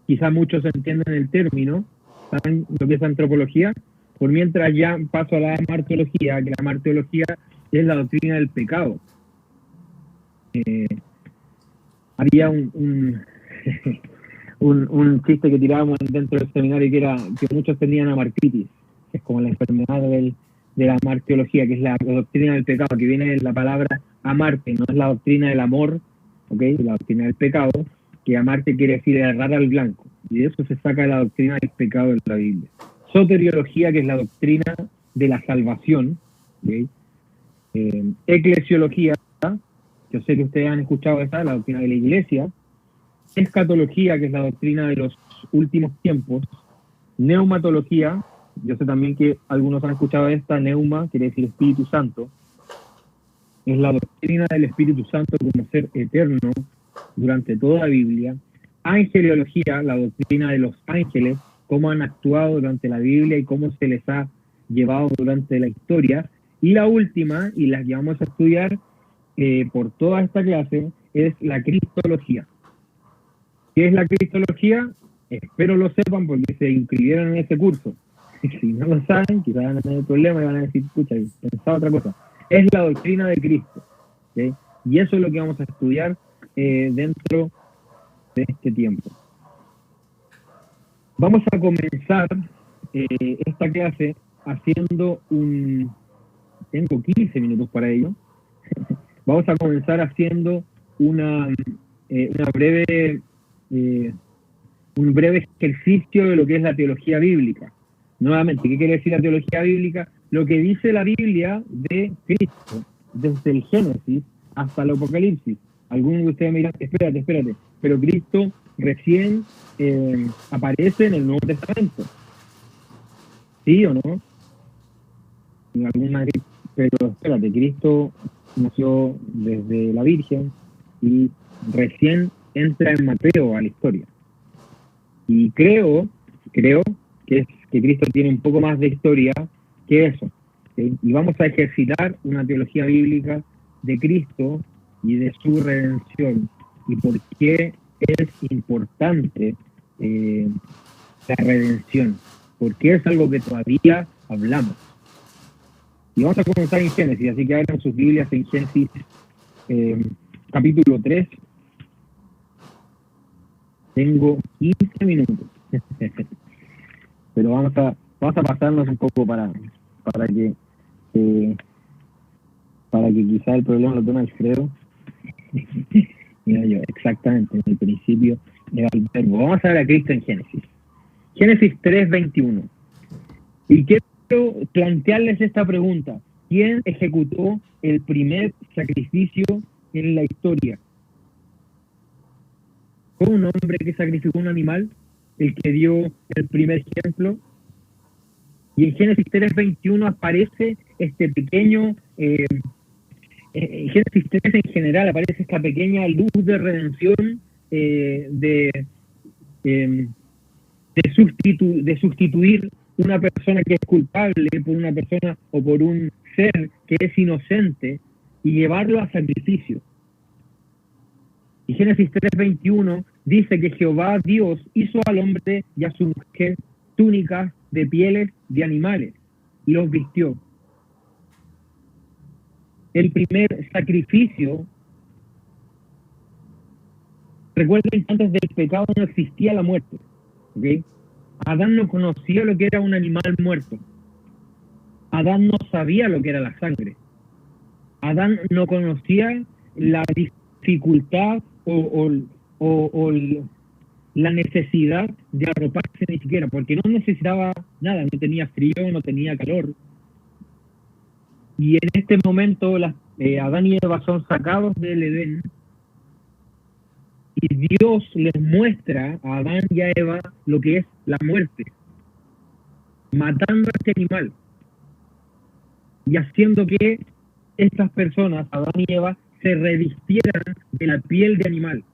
quizá muchos entienden el término, ¿saben lo que es antropología? Por mientras ya paso a la marteología, que la marteología es la doctrina del pecado. Había un chiste que tirábamos dentro del seminario que era que muchos tenían amartritis, que es como la enfermedad de la marteología, que es la doctrina del pecado, que viene de la palabra amarte, no es la doctrina del amor, ¿okay? La doctrina del pecado, que amarte quiere decir errar al blanco, y de eso se saca la doctrina del pecado de la Biblia. Soteriología, que es la doctrina de la salvación, ¿okay? Eclesiología, yo sé que ustedes han escuchado esa, la doctrina de la iglesia. Escatología, que es la doctrina de los últimos tiempos. Neumatología, yo sé también que algunos han escuchado esta, neuma, quiere decir Espíritu Santo. Es la doctrina del Espíritu Santo como ser eterno durante toda la Biblia. Angelología, la doctrina de los ángeles, cómo han actuado durante la Biblia y cómo se les ha llevado durante la historia. Y la última, y la que vamos a estudiar por toda esta clase, es la cristología. ¿Qué es la cristología? Espero lo sepan porque se inscribieron en ese curso. Si no lo saben, quizás van a tener problemas y van a decir, escucha, pensaba otra cosa. Es la doctrina de Cristo, ¿sí? Y eso es lo que vamos a estudiar dentro de este tiempo. Vamos a comenzar esta clase haciendo tengo 15 minutos para ello. Vamos a comenzar haciendo un breve ejercicio de lo que es la teología bíblica. Nuevamente, ¿qué quiere decir la teología bíblica? Lo que dice la Biblia de Cristo, desde el Génesis hasta el Apocalipsis. Algunos de ustedes me dirán, espérate, pero Cristo recién aparece en el Nuevo Testamento. ¿Sí o no? pero espérate, Cristo nació desde la Virgen y recién entra en Mateo a la historia. Y creo que Cristo tiene un poco más de historia que eso. ¿Sí? Y vamos a ejercitar una teología bíblica de Cristo y de su redención y por qué es importante la redención, porque es algo que todavía hablamos. Y vamos a comenzar en Génesis, así que abran sus Biblias en Génesis capítulo 3. Tengo 15 minutos. Pero vamos a pasarnos un poco para que quizá el problema lo tome Alfredo. Mira yo, exactamente, en el principio era el verbo. Vamos a ver a Cristo en Génesis. Génesis 3:21. Y quiero plantearles esta pregunta. ¿Quién ejecutó el primer sacrificio en la historia? ¿Fue un hombre que sacrificó un animal? ¿El que dio el primer ejemplo? Y en Génesis 3:21 aparece este pequeño... en Génesis 3 en general aparece esta pequeña luz de redención de sustituir una persona que es culpable por una persona o por un ser que es inocente y llevarlo a sacrificio. Y Génesis 3:21 dice que Jehová Dios hizo al hombre y a su mujer túnicas de pieles de animales y los vistió. El primer sacrificio, recuerden que antes del pecado no existía la muerte, ¿okay? Adán no conocía lo que era un animal muerto. Adán no sabía lo que era la sangre. Adán no conocía la dificultad o la necesidad de arroparse ni siquiera, porque no necesitaba nada, no tenía frío, no tenía calor. Y en este momento Adán y Eva son sacados del Edén y Dios les muestra a Adán y a Eva lo que es la muerte, matando a este animal y haciendo que estas personas, Adán y Eva, se revistieran de la piel de animal.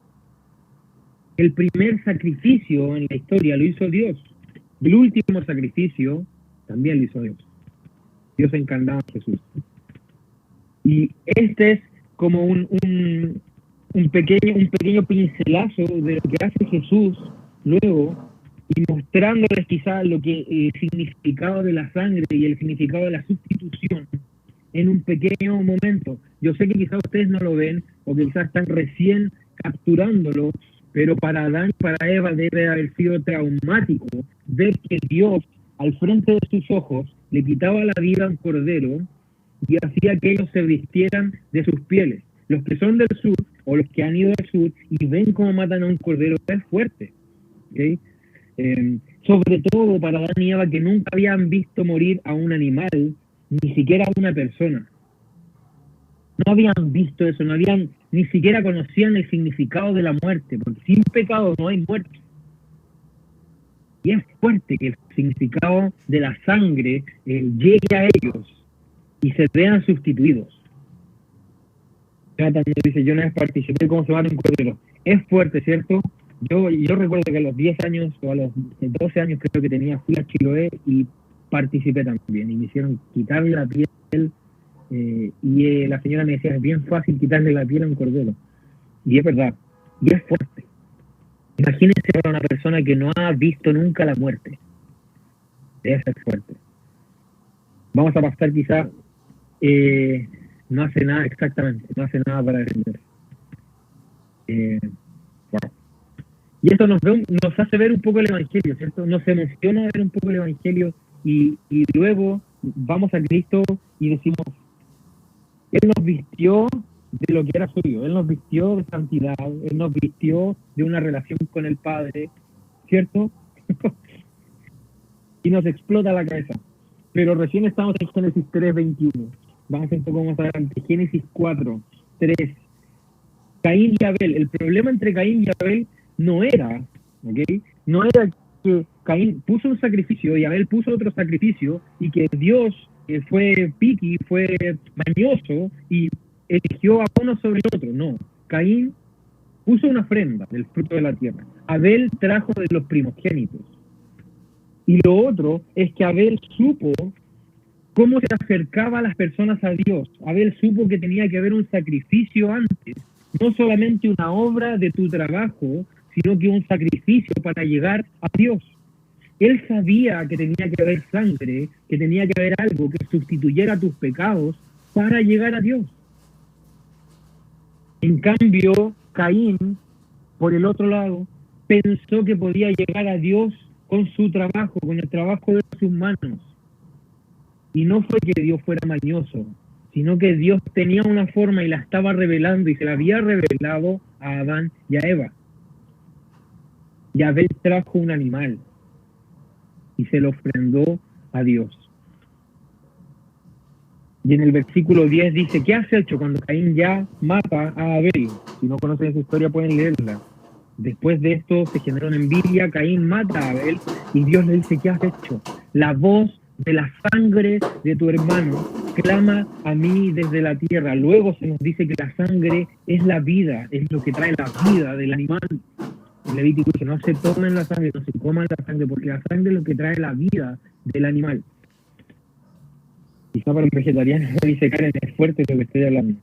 El primer sacrificio en la historia lo hizo Dios. El último sacrificio también lo hizo Dios. Dios encarnado en Jesús. Y este es como un pequeño pincelazo de lo que hace Jesús luego, y mostrándoles quizás lo que el significado de la sangre y el significado de la sustitución en un pequeño momento. Yo sé que quizás ustedes no lo ven o que quizás están recién capturándolo, pero para Adán y para Eva debe haber sido traumático ver que Dios al frente de sus ojos le quitaba la vida a un cordero y hacía que ellos se vistieran de sus pieles. Los que son del sur o los que han ido del sur y ven cómo matan a un cordero es fuerte, ¿okay? Sobre todo para Adán y Eva, que nunca habían visto morir a un animal, ni siquiera a una persona. No habían visto eso, ni siquiera conocían el significado de la muerte, porque sin pecado no hay muerte. Y es fuerte que el significado de la sangre llegue a ellos y se vean sustituidos. Jonathan dice, yo no participé de cómo se mata un cordero. Es fuerte, ¿cierto? Yo recuerdo que a los 10 años o a los 12 años creo que tenía, fui a Chiloé y participé también. Y me hicieron quitarle la piel y la señora me decía, es bien fácil quitarle la piel a un cordero. Y es verdad, y es fuerte. Imagínense a una persona que no ha visto nunca la muerte. Debe ser fuerte. Vamos a pasar quizá, no hace nada exactamente, no hace nada para defender. Wow. Y esto nos hace ver un poco el Evangelio, ¿cierto? Nos emociona ver un poco el Evangelio y luego vamos a Cristo y decimos, Él nos vistió de lo que era suyo, Él nos vistió de santidad, Él nos vistió de una relación con el Padre, ¿cierto? Y nos explota la cabeza. Pero recién estamos en Génesis 3:21. Vamos un poco más adelante. Génesis 4:3. Caín y Abel. El problema entre Caín y Abel no era, ¿okay? No era que Caín puso un sacrificio y Abel puso otro sacrificio y que Dios fue piqui, fue mañoso y eligió a uno sobre el otro. No, Caín puso una ofrenda del fruto de la tierra. Abel trajo de los primogénitos. Y lo otro es que Abel supo cómo se acercaba a las personas a Dios. Abel supo que tenía que haber un sacrificio antes, no solamente una obra de tu trabajo, sino que un sacrificio para llegar a Dios. Él sabía que tenía que haber sangre, que tenía que haber algo que sustituyera tus pecados para llegar a Dios. En cambio, Caín, por el otro lado, pensó que podía llegar a Dios con su trabajo, con el trabajo de sus manos. Y no fue que Dios fuera mañoso, sino que Dios tenía una forma y la estaba revelando, y se la había revelado a Adán y a Eva. Y Abel trajo un animal y se lo ofrendó a Dios. Y en el versículo 10 dice, ¿qué has hecho cuando Caín ya mata a Abel? Si no conocen esa historia pueden leerla. Después de esto se generó una envidia, Caín mata a Abel y Dios le dice, ¿qué has hecho? La voz de la sangre de tu hermano clama a mí desde la tierra. Luego se nos dice que la sangre es la vida, es lo que trae la vida del animal. El Levítico dice, no se tomen la sangre, no se coman la sangre, porque la sangre es lo que trae la vida del animal. Quizá para un vegetariano dice, Karen, es fuerte lo que estoy hablando.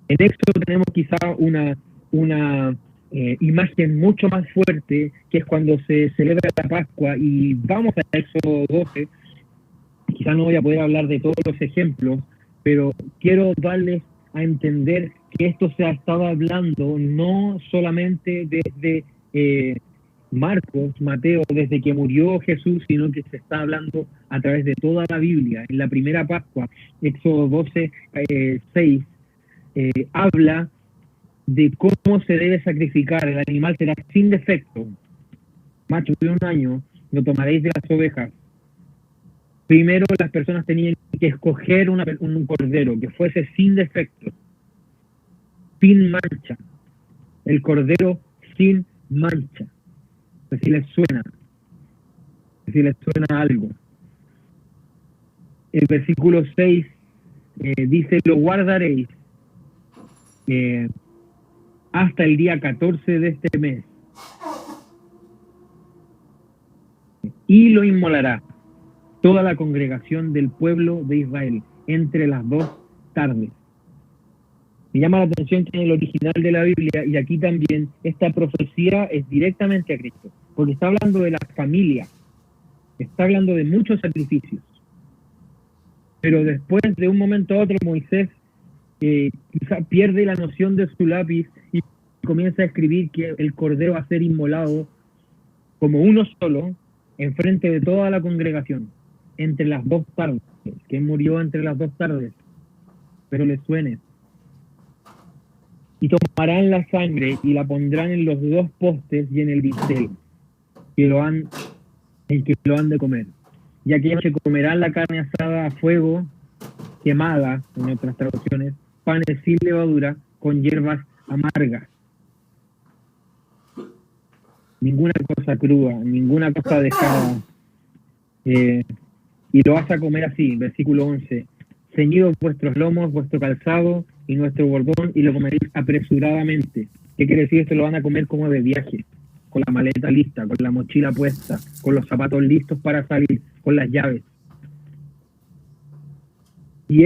En Éxodo tenemos quizá una imagen mucho más fuerte, que es cuando se celebra la Pascua, y vamos a Éxodo 12. Quizá no voy a poder hablar de todos los ejemplos, pero quiero darles a entender que esto se ha estado hablando no solamente desde Marcos, Mateo, desde que murió Jesús, sino que se está hablando a través de toda la Biblia. En la primera Pascua, Éxodo 12, 6, habla de cómo se debe sacrificar. El animal será sin defecto, macho de 1 año, lo tomaréis de las ovejas. Primero las personas tenían que escoger un cordero que fuese sin defecto, sin mancha. El cordero sin mancha. Si les suena algo. El versículo 6 dice, lo guardaréis hasta el día 14 de este mes y lo inmolará toda la congregación del pueblo de Israel entre las 2 tardes. Me llama la atención que en el original de la Biblia, y aquí también, esta profecía es directamente a Cristo, porque está hablando de la familia, está hablando de muchos sacrificios. Pero después, de un momento a otro, Moisés quizá pierde la noción de su lápiz y comienza a escribir que el cordero va a ser inmolado como uno solo, enfrente de toda la congregación, entre las 2 tardes, que murió entre las 2 tardes, pero les suene. Y tomarán la sangre y la pondrán en los 2 postes y en el dintel, que lo han de comer. Y aquellos que comerán la carne asada a fuego, quemada, en otras traducciones, panes sin levadura, con hierbas amargas. Ninguna cosa cruda, ninguna cosa dejada. Y lo vas a comer así, versículo 11. Ceñidos vuestros lomos, vuestro calzado y nuestro bordón, y lo comeréis apresuradamente. ¿Qué quiere decir? Esto lo van a comer como de viaje, con la maleta lista, con la mochila puesta, con los zapatos listos para salir, con las llaves. Y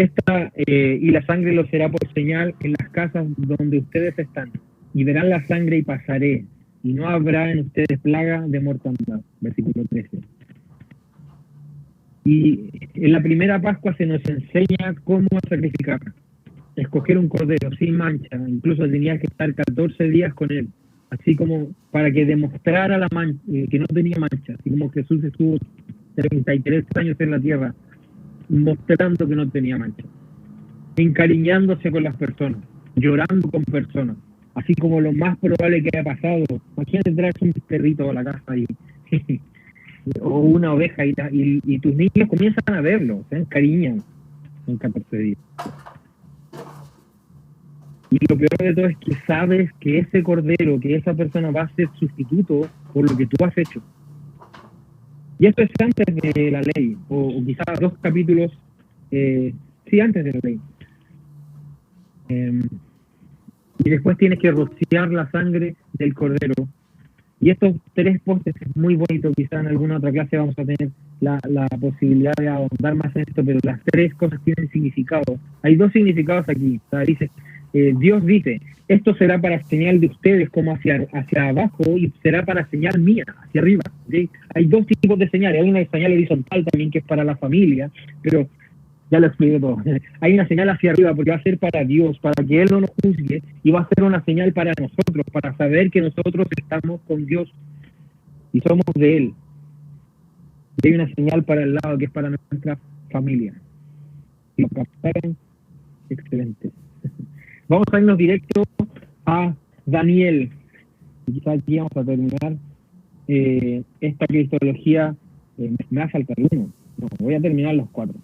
la sangre lo será por señal en las casas donde ustedes están, y verán la sangre y pasaré, y no habrá en ustedes plaga de mortandad. Versículo 13. Y en la primera Pascua se nos enseña cómo sacrificar. Escoger un cordero sin mancha, incluso tenía que estar 14 días con él, así como para que demostrara que no tenía mancha, así como Jesús estuvo 33 años en la tierra, mostrando que no tenía mancha, encariñándose con las personas, llorando con personas, así como lo más probable que haya pasado. Imagínate traer un perrito a la casa o una oveja y tus niños comienzan a verlo, se encariñan en 14 días. Y lo peor de todo es que sabes que ese cordero, que esa persona va a ser sustituto por lo que tú has hecho. Y esto es antes de la ley, o quizás 2 capítulos, sí, antes de la ley. Y después tienes que rociar la sangre del cordero. Y estos 3 postes es muy bonito, quizás en alguna otra clase vamos a tener la posibilidad de ahondar más en esto, pero las 3 cosas tienen significado. Hay 2 significados aquí. O sea, dice, Dios dice, esto será para señal de ustedes como hacia abajo y será para señal mía, hacia arriba. ¿Sí? Hay 2 tipos de señales. Hay una señal horizontal también que es para la familia, pero ya lo expliqué todo. Hay una señal hacia arriba porque va a ser para Dios, para que Él no nos juzgue, y va a ser una señal para nosotros, para saber que nosotros estamos con Dios y somos de Él. Y hay una señal para el lado que es para nuestra familia. Si lo captaron, excelente. Vamos a irnos directo a Daniel. Y quizás aquí vamos a terminar esta cristología. Me va a faltar uno. No, voy a terminar los 4.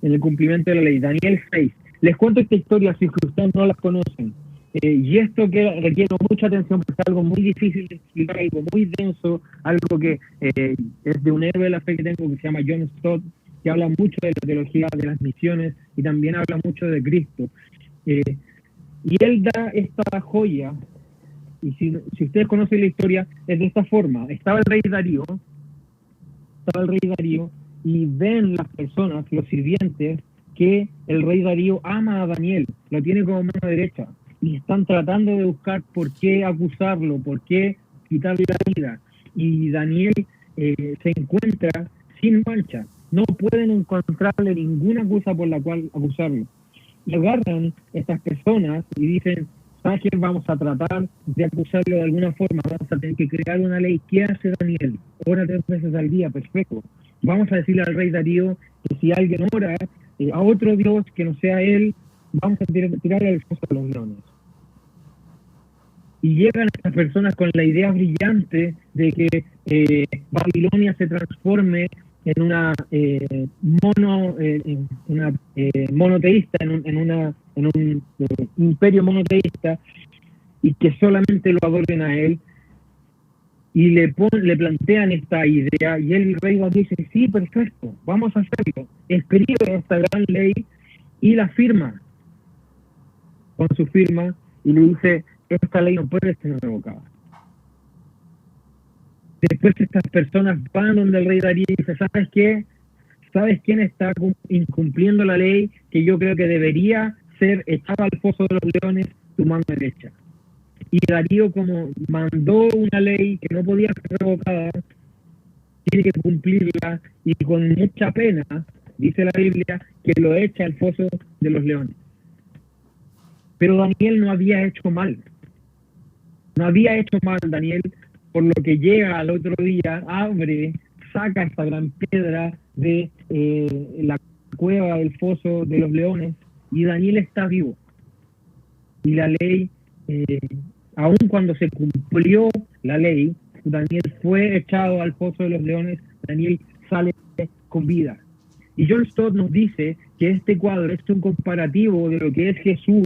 En el cumplimiento de la ley. Daniel 6. Les cuento esta historia si ustedes no la conocen. Y esto que requiere mucha atención porque es algo muy difícil de explicar, algo muy denso, algo que es de un héroe de la fe que tengo que se llama John Stott, que habla mucho de la teología de las misiones y también habla mucho de Cristo. Y él da esta joya, y si ustedes conocen la historia, es de esta forma. Estaba el rey Darío, y ven las personas, los sirvientes, que el rey Darío ama a Daniel, lo tiene como mano derecha, y están tratando de buscar por qué acusarlo, por qué quitarle la vida. Y Daniel se encuentra sin mancha, no pueden encontrarle ninguna excusa por la cual acusarlo. Y agarran estas personas y dicen, ¿sabes qué? Vamos a tratar de acusarlo de alguna forma, vamos a tener que crear una ley. ¿Qué hace Daniel? Ora 3 veces al día, perfecto. Vamos a decirle al rey Darío que si alguien ora a otro Dios que no sea él, vamos a tirarle al foso de los leones. Y llegan estas personas con la idea brillante de que Babilonia se transforme en una monoteísta, en un imperio monoteísta, y que solamente lo adoren a él. Y le plantean esta idea, y el rey dice, sí, perfecto, vamos a hacerlo. Escribe esta gran ley y la firma con su firma, y le dice, esta ley no puede ser revocada. Después estas personas van donde el rey Darío y dice, ¿sabes qué? ¿Sabes quién está incumpliendo la ley que yo creo que debería ser echada al foso de los leones? Tu mano derecha. Y Darío, como mandó una ley que no podía ser revocada, tiene que cumplirla, y con mucha pena, dice la Biblia, que lo echa al foso de los leones. Pero Daniel no había hecho mal. No había hecho mal Daniel, por lo que llega al otro día, abre, saca esta gran piedra de la cueva del foso de los leones, y Daniel está vivo. Y la ley, aun cuando se cumplió la ley, Daniel fue echado al foso de los leones, Daniel sale con vida. Y John Stott nos dice que este cuadro es un comparativo de lo que es Jesús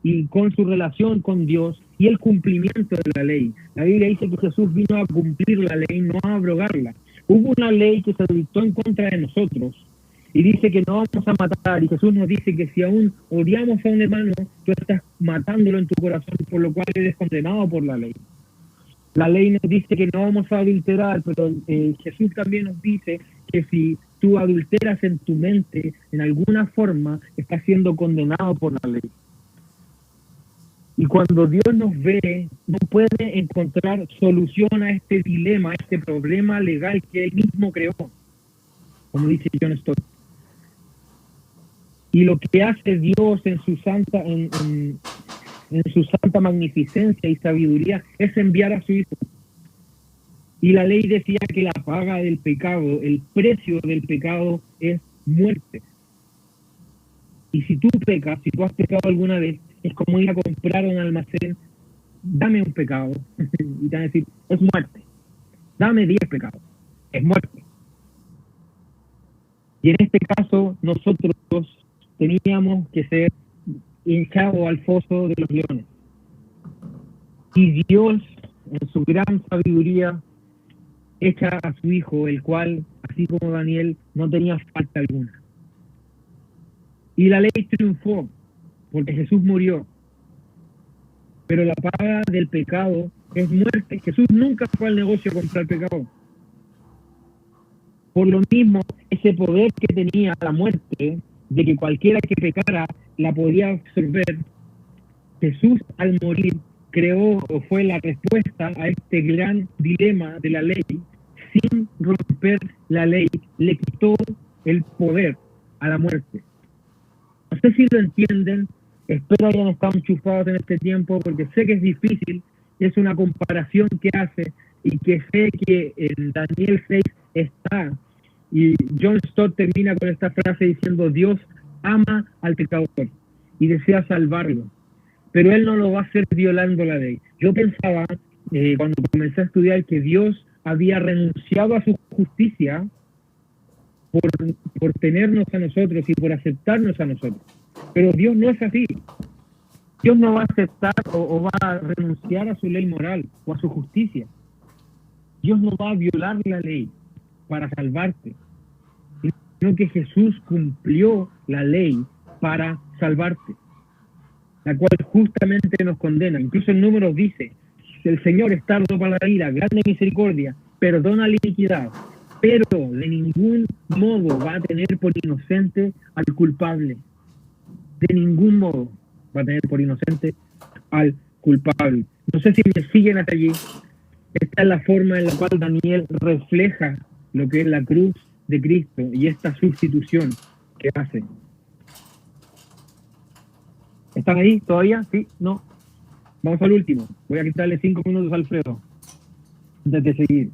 y con su relación con Dios y el cumplimiento de la ley. La Biblia dice que Jesús vino a cumplir la ley, no a abrogarla. Hubo una ley que se dictó en contra de nosotros y dice que no vamos a matar, y Jesús nos dice que si aún odiamos a un hermano, tú estás matándolo en tu corazón, por lo cual eres condenado por la ley. La ley nos dice que no vamos a adulterar, pero Jesús también nos dice que si tú adulteras en tu mente, en alguna forma, estás siendo condenado por la ley. Y cuando Dios nos ve, no puede encontrar solución a este dilema, a este problema legal que Él mismo creó, como dice John Stott. Y lo que hace Dios en su santa, en su santa magnificencia y sabiduría es enviar a su Hijo. Y la ley decía que la paga del pecado, el precio del pecado es muerte. Y si tú pecas, si tú has pecado alguna vez, es como ir a comprar un almacén, dame un pecado, y te van a decir, es muerte. Dame 10 pecados, es muerte. Y en este caso, nosotros teníamos que ser echados al foso de los leones. Y Dios, en su gran sabiduría, echa a su hijo, el cual, así como Daniel, no tenía falta alguna. Y la ley triunfó, porque Jesús murió. Pero la paga del pecado es muerte. Jesús nunca fue al negocio a comprar pecado. Por lo mismo, ese poder que tenía la muerte, de que cualquiera que pecara la podía absorber, Jesús al morir creó o fue la respuesta a este gran dilema de la ley. Sin romper la ley, le quitó el poder a la muerte. No sé si lo entienden, espero hayan estado enchufados en este tiempo, porque sé que es difícil, es una comparación que hace y que sé que en Daniel 6 está. Y John Stott termina con esta frase diciendo: Dios ama al pecador y desea salvarlo, pero Él no lo va a hacer violando la ley. Yo pensaba, cuando comencé a estudiar, que Dios había renunciado a su justicia por tenernos a nosotros y por aceptarnos a nosotros. Pero Dios no es así. Dios no va a aceptar o va a renunciar a su ley moral o a su justicia. Dios no va a violar la ley para salvarte, sino que Jesús cumplió la ley para salvarte, la cual justamente nos condena. Incluso en Números dice: el Señor es tardo para la ira, grande misericordia, perdona la iniquidad, pero de ningún modo va a tener por inocente al culpable. De ningún modo va a tener por inocente al culpable. No sé si me siguen hasta allí. Esta es la forma en la cual Daniel refleja lo que es la cruz de Cristo y esta sustitución que hace. ¿Están ahí todavía? ¿Sí? ¿No? Vamos al último. Voy a quitarle 5 minutos a Alfredo antes de seguir.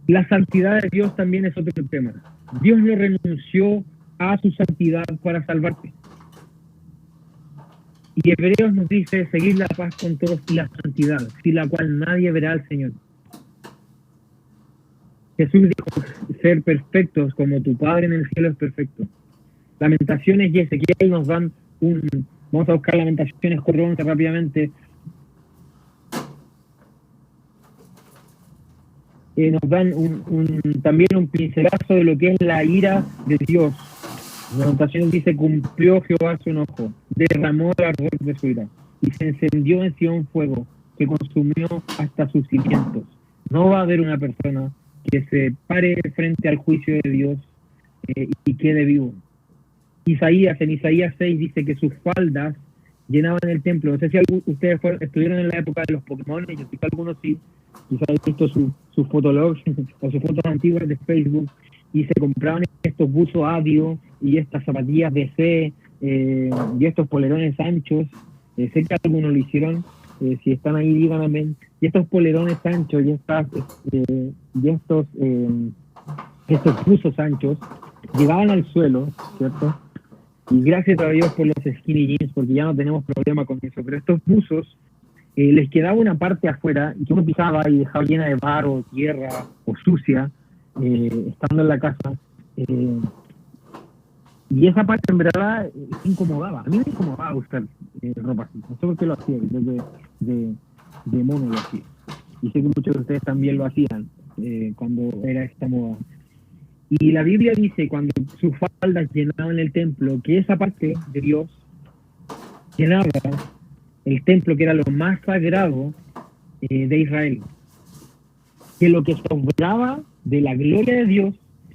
La santidad de Dios también es otro tema. Dios no renunció a su santidad para salvarte. Y Hebreos nos dice: seguir la paz con todos y la santidad, sin la cual nadie verá al Señor. Jesús dijo: ser perfectos como tu Padre en el cielo es perfecto. Lamentaciones y Ezequiel nos dan vamos a buscar Lamentaciones 4:11 rápidamente. Nos dan también un pincelazo de lo que es la ira de Dios. Lamentaciones dice: cumplió Jehová su enojo, derramó el ardor de su ira, y se encendió en Sión fuego, que consumió hasta sus cimientos. No va a haber una persona que se pare frente al juicio de Dios y quede vivo. En Isaías 6 dice que sus faldas llenaban el templo. No sé si ustedes estuvieron en la época de los Pokémon, yo sé que algunos sí, quizás han visto sus fotologs o sus fotos antiguas de Facebook, y se compraban estos buzos Adio y estas zapatillas DC y estos polerones anchos. Sé que algunos lo hicieron. Si están ahí, digan amén. Y estos polerones anchos y estos buzos anchos llegaban al suelo, ¿cierto? Y gracias a Dios por los skinny jeans, porque ya no tenemos problema con eso. Pero estos buzos les quedaba una parte afuera que uno pisaba y dejaba llena de barro, tierra o sucia, estando en la casa. Y esa parte en verdad incomodaba. A mí me incomodaba buscar ropa así. No sé por qué lo hacía, yo de mono lo hacía. Y sé que muchos de ustedes también lo hacían cuando era esta moda. Y la Biblia dice, cuando sus faldas llenaban el templo, que esa parte de Dios llenaba el templo, que era lo más sagrado de Israel. Que lo que sobraba de la gloria de Dios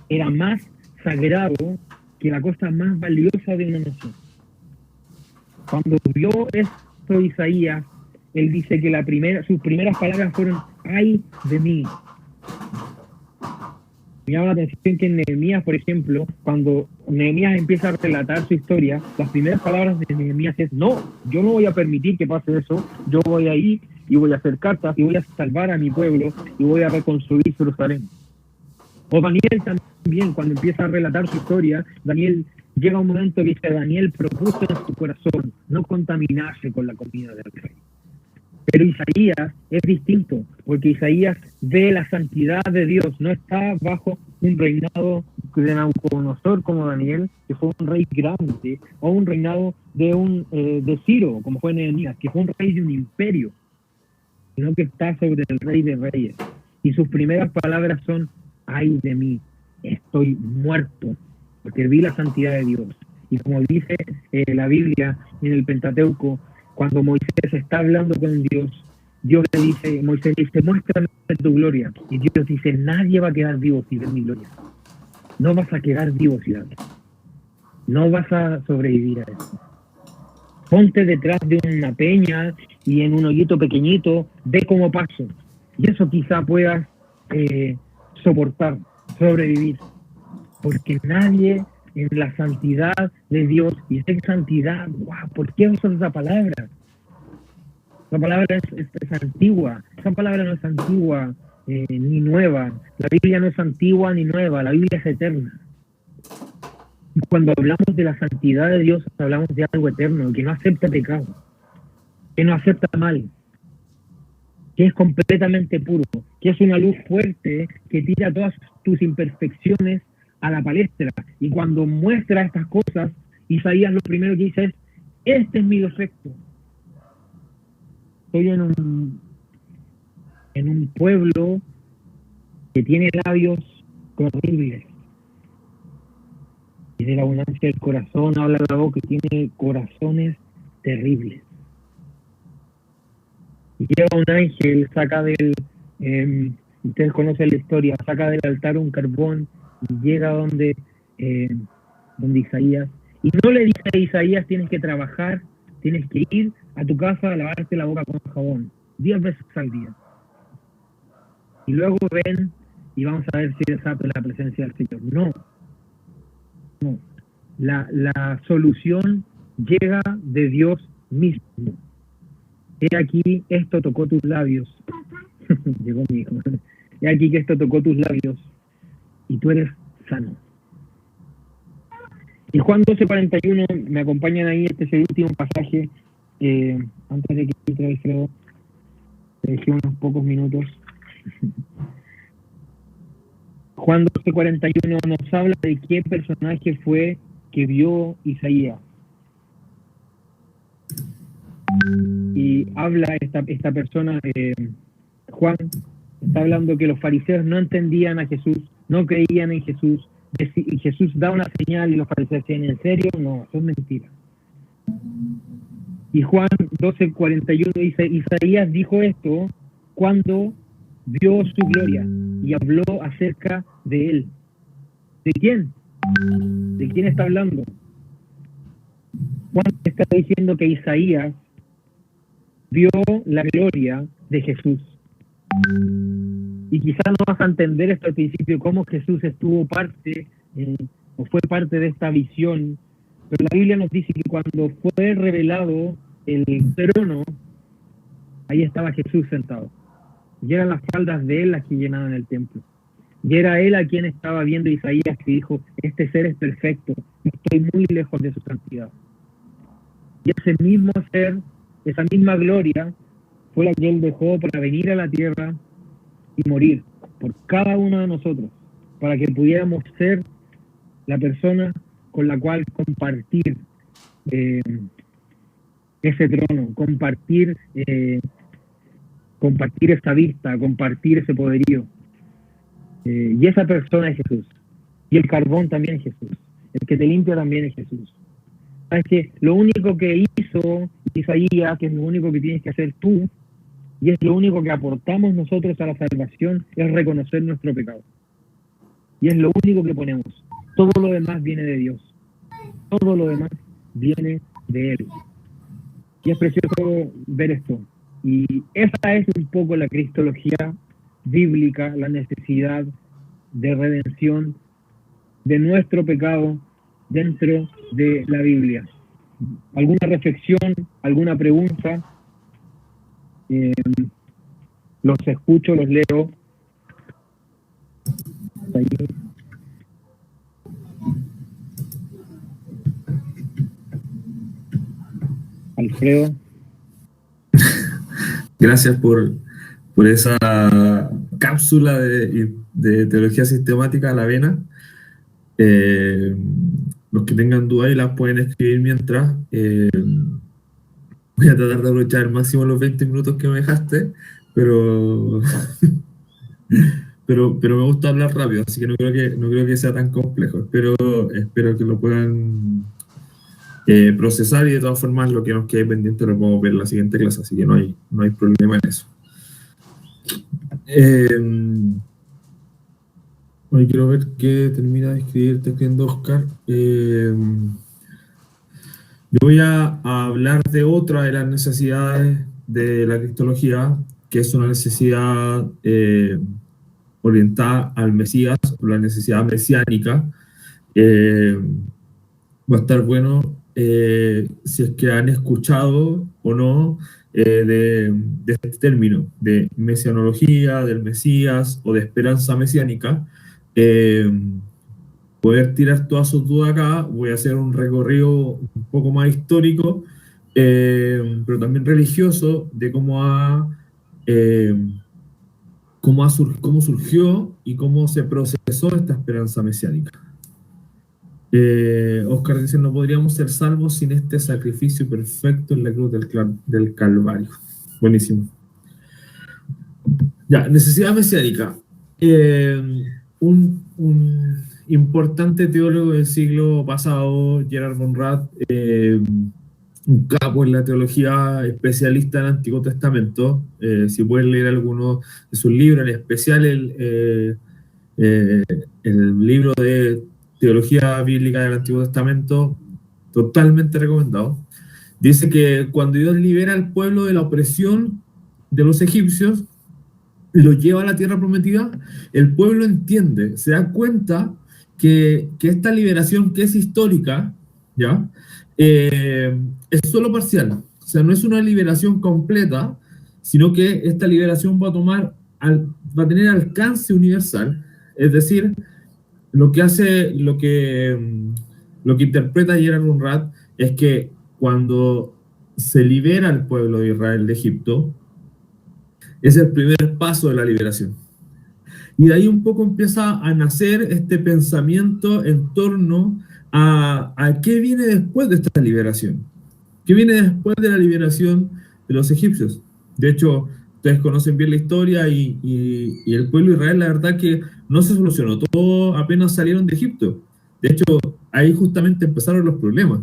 era más sagrado que la cosa más valiosa de una nación. Cuando vio esto Isaías, él dice que sus primeras palabras fueron: ¡ay de mí! Me llama la atención que en Nehemías, por ejemplo, cuando Nehemías empieza a relatar su historia, las primeras palabras de Nehemías es: no, yo no voy a permitir que pase eso, yo voy a ir y voy a hacer cartas y voy a salvar a mi pueblo y voy a reconstruir Jerusalén. O Daniel también, cuando empieza a relatar su historia, Daniel llega a un momento que dice: Daniel propuso en su corazón no contaminarse con la comida del rey. Pero Isaías es distinto, porque Isaías ve la santidad de Dios, no está bajo un reinado de Nabucodonosor como Daniel, que fue un rey grande, o un reinado de Ciro, como fue Nehemías, que fue un rey de un imperio. sino que está sobre el Rey de Reyes. Y sus primeras palabras son: ay de mí, estoy muerto, porque vi la santidad de Dios. Y como dice la Biblia en el Pentateuco, cuando Moisés está hablando con Dios, Moisés dice: muéstrame tu gloria. Y Dios dice: nadie va a quedar vivo si ves mi gloria. No vas a quedar vivo si ves. No vas a sobrevivir a eso. Ponte detrás de una peña y en un hoyito pequeñito, ve cómo paso. Y eso quizá puedas soportar, sobrevivir. Porque nadie en la santidad de Dios, y esa santidad, wow, ¿por qué usas esa palabra? La palabra es antigua. Esa palabra no es antigua ni nueva. La Biblia no es antigua ni nueva. La Biblia es eterna. Y cuando hablamos de la santidad de Dios, hablamos de algo eterno, que no acepta pecado, que no acepta mal, que es completamente puro, que es una luz fuerte que tira todas tus imperfecciones a la palestra. Y cuando muestra estas cosas, Isaías lo primero que dice es: este es mi defecto. Estoy en un pueblo que tiene labios horribles. Y de la abundancia del corazón habla la boca, que tiene corazones terribles. Y llega un ángel, saca del, ustedes conocen la historia, saca del altar un carbón y llega donde Isaías. Y no le dice a Isaías: tienes que trabajar, tienes que ir a tu casa a lavarte la boca con jabón 10 veces al día. Y luego ven y vamos a ver si desata la presencia del Señor. No. La solución llega de Dios mismo. He aquí, esto tocó tus labios. Llegó mi hijo. He aquí que esto tocó tus labios y tú eres sano. Y Juan 12:41, me acompañan ahí, este es el último pasaje. Antes de que entre Alfredo, te dejé unos pocos minutos. Juan 12:41 nos habla de qué personaje fue que vio Isaías. Y habla esta persona, Juan, está hablando que los fariseos no entendían a Jesús, no creían en Jesús. Y Jesús da una señal y los fariseos decían: ¿en serio? No, eso es mentira. Y Juan 12:41 dice: Isaías dijo esto cuando vio su gloria y habló acerca de él. ¿De quién? ¿De quién está hablando? Juan está diciendo que Isaías vio la gloria de Jesús. Y quizás no vas a entender esto al principio, cómo Jesús estuvo parte o fue parte de esta visión, pero la Biblia nos dice que cuando fue revelado el trono, ahí estaba Jesús sentado. Y eran las faldas de él las que llenaban el templo. Y era él a quien estaba viendo Isaías, que dijo: este ser es perfecto, estoy muy lejos de su santidad. Y ese mismo ser, esa misma gloria, fue la que él dejó para venir a la tierra y morir por cada uno de nosotros, para que pudiéramos ser la persona con la cual compartir ese trono, compartir esa vista, compartir ese poderío. Y esa persona es Jesús. Y el carbón también es Jesús. El que te limpia también es Jesús. Sabes que lo único que hizo Isaías, que es lo único que tienes que hacer tú, y es lo único que aportamos nosotros a la salvación, es reconocer nuestro pecado. Y es lo único que ponemos. Todo lo demás viene de Dios. Todo lo demás viene de Él. Y es precioso ver esto. Y esa es un poco la cristología bíblica, la necesidad de redención de nuestro pecado dentro de la Biblia. ¿Alguna reflexión? ¿Alguna pregunta? Los escucho, los leo. Ahí. Alfredo. Gracias por esa cápsula de teología sistemática a la vena. Los que tengan dudas y las pueden escribir mientras. Voy a tratar de aprovechar al máximo los 20 minutos que me dejaste, pero, pero me gusta hablar rápido, así que no creo que sea tan complejo. Espero que lo puedan procesar, y de todas formas lo que nos quede pendiente lo podemos ver en la siguiente clase, así que no hay problema en eso. Hoy quiero ver qué termina de escribir, está escribiendo Oscar. Yo voy a hablar de otra de las necesidades de la cristología, que es una necesidad orientada al Mesías, o la necesidad mesiánica. Va a estar bueno si es que han escuchado o no de este término, de mesianología, del Mesías o de esperanza mesiánica. Poder tirar todas sus dudas acá. Voy a hacer un recorrido un poco más histórico, pero también religioso, de cómo surgió y cómo se procesó esta esperanza mesiánica. Oscar dice: no podríamos ser salvos sin este sacrificio perfecto en la cruz del Calvario. Buenísimo. Ya, necesidad mesiánica. Un importante teólogo del siglo pasado, Gerhard von Rad, un capo en la teología, especialista en el Antiguo Testamento. Si pueden leer alguno de sus libros, en especial el libro de Teología Bíblica del Antiguo Testamento, totalmente recomendado. Dice que cuando Dios libera al pueblo de la opresión de los egipcios, lo lleva a la tierra prometida, el pueblo entiende, se da cuenta que esta liberación, que es histórica, ¿ya? Es solo parcial. O sea, no es una liberación completa, sino que esta liberación va a tener alcance universal. Es decir, lo que interpreta Gerhard von Rad es que cuando se libera al pueblo de Israel de Egipto, es el primer paso de la liberación. Y de ahí un poco empieza a nacer este pensamiento en torno a qué viene después de esta liberación. ¿Qué viene después de la liberación de los egipcios? De hecho, ustedes conocen bien la historia, y el pueblo de Israel, la verdad que no se solucionó todo apenas salieron de Egipto. De hecho, ahí justamente empezaron los problemas.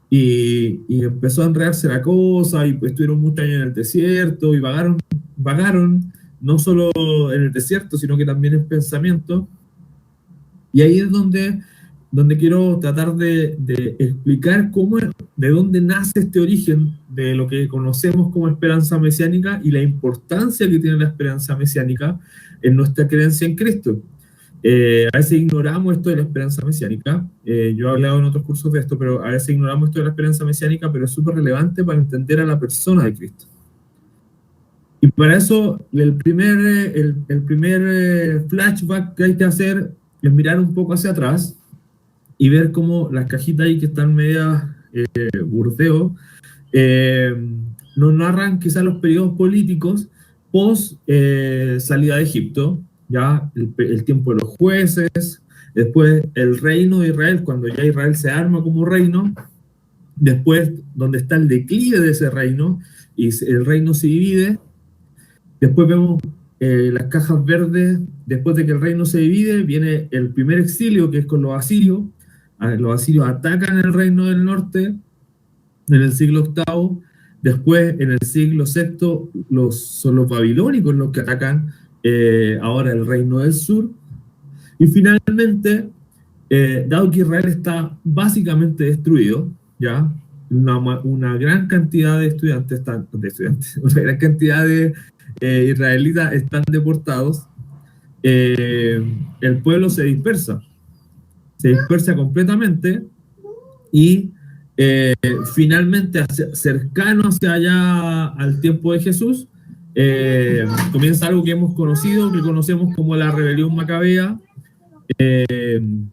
Y empezó a enredarse la cosa, y pues estuvieron muchos años en el desierto, y vagaron no solo en el desierto, sino que también en pensamiento. Y ahí es donde quiero tratar de explicar de dónde nace este origen de lo que conocemos como esperanza mesiánica y la importancia que tiene la esperanza mesiánica en nuestra creencia en Cristo. A veces ignoramos esto de la esperanza mesiánica. Yo he hablado en otros cursos de esto, pero a veces ignoramos esto de la esperanza mesiánica, pero es súper relevante para entender a la persona de Cristo. Y para eso, el primer flashback que hay que hacer es mirar un poco hacia atrás y ver cómo las cajitas ahí que están media burdeo nos narran quizás los periodos políticos post salida de Egipto, ya el tiempo de los jueces, después el reino de Israel, cuando ya Israel se arma como reino, después donde está el declive de ese reino y el reino se divide. Después vemos las cajas verdes. Después de que el reino se divide, viene el primer exilio, que es con los asirios. Los asirios atacan el reino del norte en el siglo VIII. Después, en el siglo VI, son los babilónicos los que atacan ahora el reino del sur. Y finalmente, dado que Israel está básicamente destruido, ¿ya? Una gran cantidad de una gran cantidad de israelitas están deportados, el pueblo se dispersa completamente, y finalmente, cercano hacia allá al tiempo de Jesús, comienza algo que hemos conocido, que conocemos como la rebelión macabea, en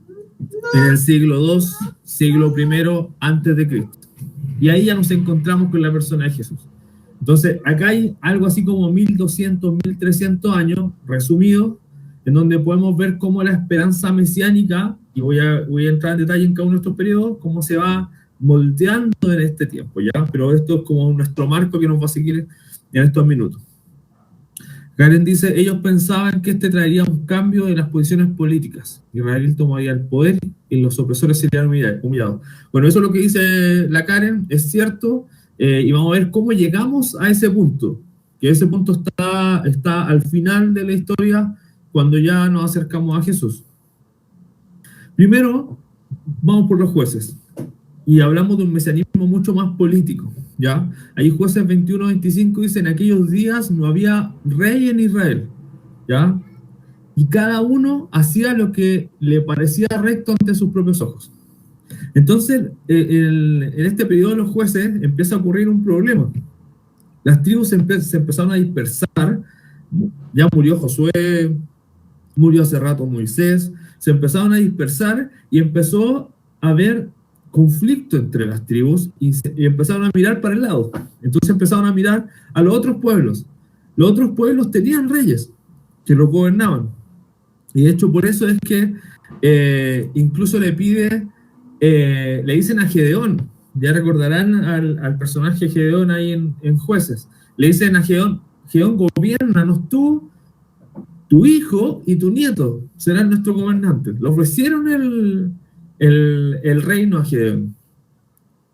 el siglo II, siglo I antes de Cristo. Y ahí ya nos encontramos con la persona de Jesús. Entonces, acá hay algo así como 1200, 1300 años, resumido, en donde podemos ver cómo la esperanza mesiánica, y voy a entrar en detalle en cada uno de estos periodos, cómo se va moldeando en este tiempo, ¿ya? Pero esto es como nuestro marco que nos va a seguir en estos minutos. Karen dice, ellos pensaban que este traería un cambio en las posiciones políticas. Israel tomaría el poder y los opresores serían humillados. Bueno, eso es lo que dice la Karen, es cierto, y vamos a ver cómo llegamos a ese punto, que ese punto está al final de la historia cuando ya nos acercamos a Jesús. Primero, vamos por los jueces, y hablamos de un mesianismo mucho más político, ¿ya? Ahí Jueces 21-25 dice, en aquellos días no había rey en Israel, ¿ya? Y cada uno hacía lo que le parecía recto ante sus propios ojos. Entonces, en este periodo de los jueces empieza a ocurrir un problema. Las tribus se empezaron a dispersar, ya murió Josué, murió hace rato Moisés, se empezaron a dispersar y empezó a haber conflicto entre las tribus y empezaron a mirar para el lado. Entonces empezaron a mirar a los otros pueblos. Los otros pueblos tenían reyes que los gobernaban. Y de hecho por eso es que incluso le dicen a Gedeón, ya recordarán al personaje Gedeón ahí en Jueces, le dicen a Gedeón, gobiernanos tú, tu hijo y tu nieto serán nuestros gobernantes. Le ofrecieron el reino a Gedeón.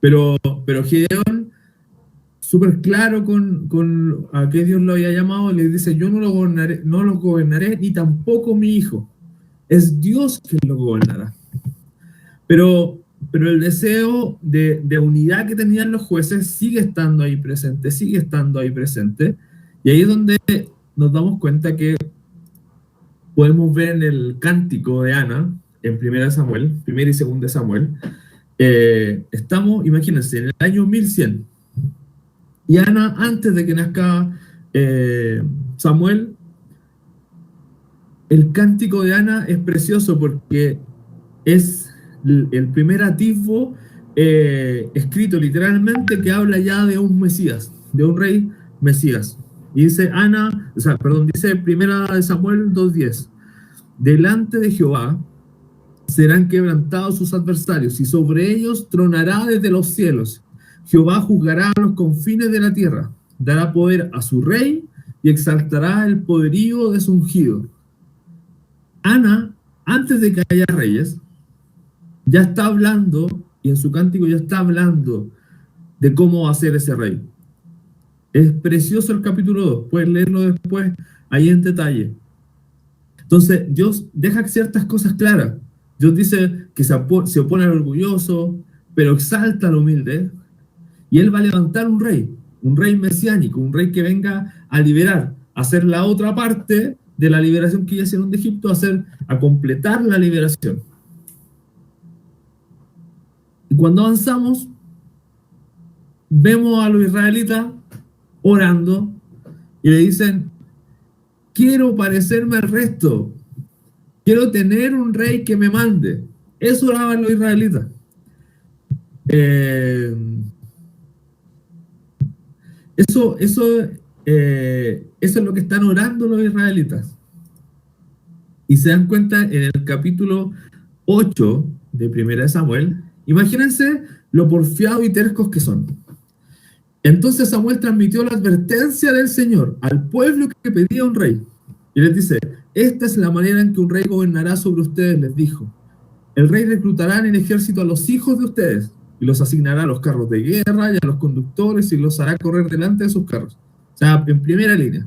Pero Gedeón, súper claro con a qué Dios lo había llamado, le dice, yo no lo gobernaré, ni tampoco mi hijo. Es Dios quien lo gobernará. Pero el deseo de unidad que tenían los jueces sigue estando ahí presente. Y ahí es donde nos damos cuenta que podemos ver en el cántico de Ana, en 1 Samuel, 1 y 2 Samuel, estamos, imagínense, en el año 1100. Y Ana, antes de que nazca Samuel, el cántico de Ana es precioso porque es el primer atisbo escrito literalmente que habla ya de un Mesías, de un rey Mesías. Y dice dice 1 Samuel 2:10, delante de Jehová serán quebrantados sus adversarios y sobre ellos tronará desde los cielos. Jehová juzgará a los confines de la tierra, dará poder a su rey y exaltará el poderío de su ungido. Ana, antes de que haya reyes, ya está hablando, y en su cántico ya está hablando de cómo va a ser ese rey. Es precioso el capítulo 2, puedes leerlo después ahí en detalle. Entonces, Dios deja ciertas cosas claras. Dios dice que se opone al orgulloso, pero exalta al humilde, y Él va a levantar un rey mesiánico, un rey que venga a liberar, a hacer la otra parte de la liberación que ya hicieron de Egipto, a completar la liberación. Y cuando avanzamos, vemos a los israelitas orando y le dicen, quiero parecerme al resto, quiero tener un rey que me mande. Eso oraban los israelitas. Eso es lo que están orando los israelitas. Y se dan cuenta en el capítulo 8 de 1 Samuel, imagínense lo porfiados y tercos que son. Entonces Samuel transmitió la advertencia del Señor al pueblo que pedía un rey. Y les dice, esta es la manera en que un rey gobernará sobre ustedes, les dijo. El rey reclutará en el ejército a los hijos de ustedes y los asignará a los carros de guerra y a los conductores y los hará correr delante de sus carros. O sea, en primera línea.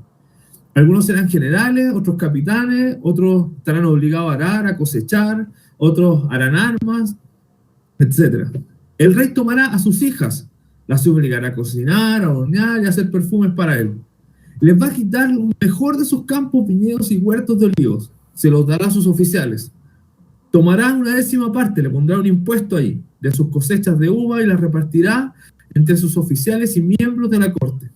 Algunos serán generales, otros capitanes, otros estarán obligados a arar, a cosechar, otros harán armas, etc. El rey tomará a sus hijas, las obligará a cocinar, a hornear y a hacer perfumes para él. Les va a quitar lo mejor de sus campos, viñedos y huertos de olivos. Se los dará a sus oficiales. Tomará una 10ª parte, le pondrá un impuesto ahí, de sus cosechas de uva y las repartirá entre sus oficiales y miembros de la corte.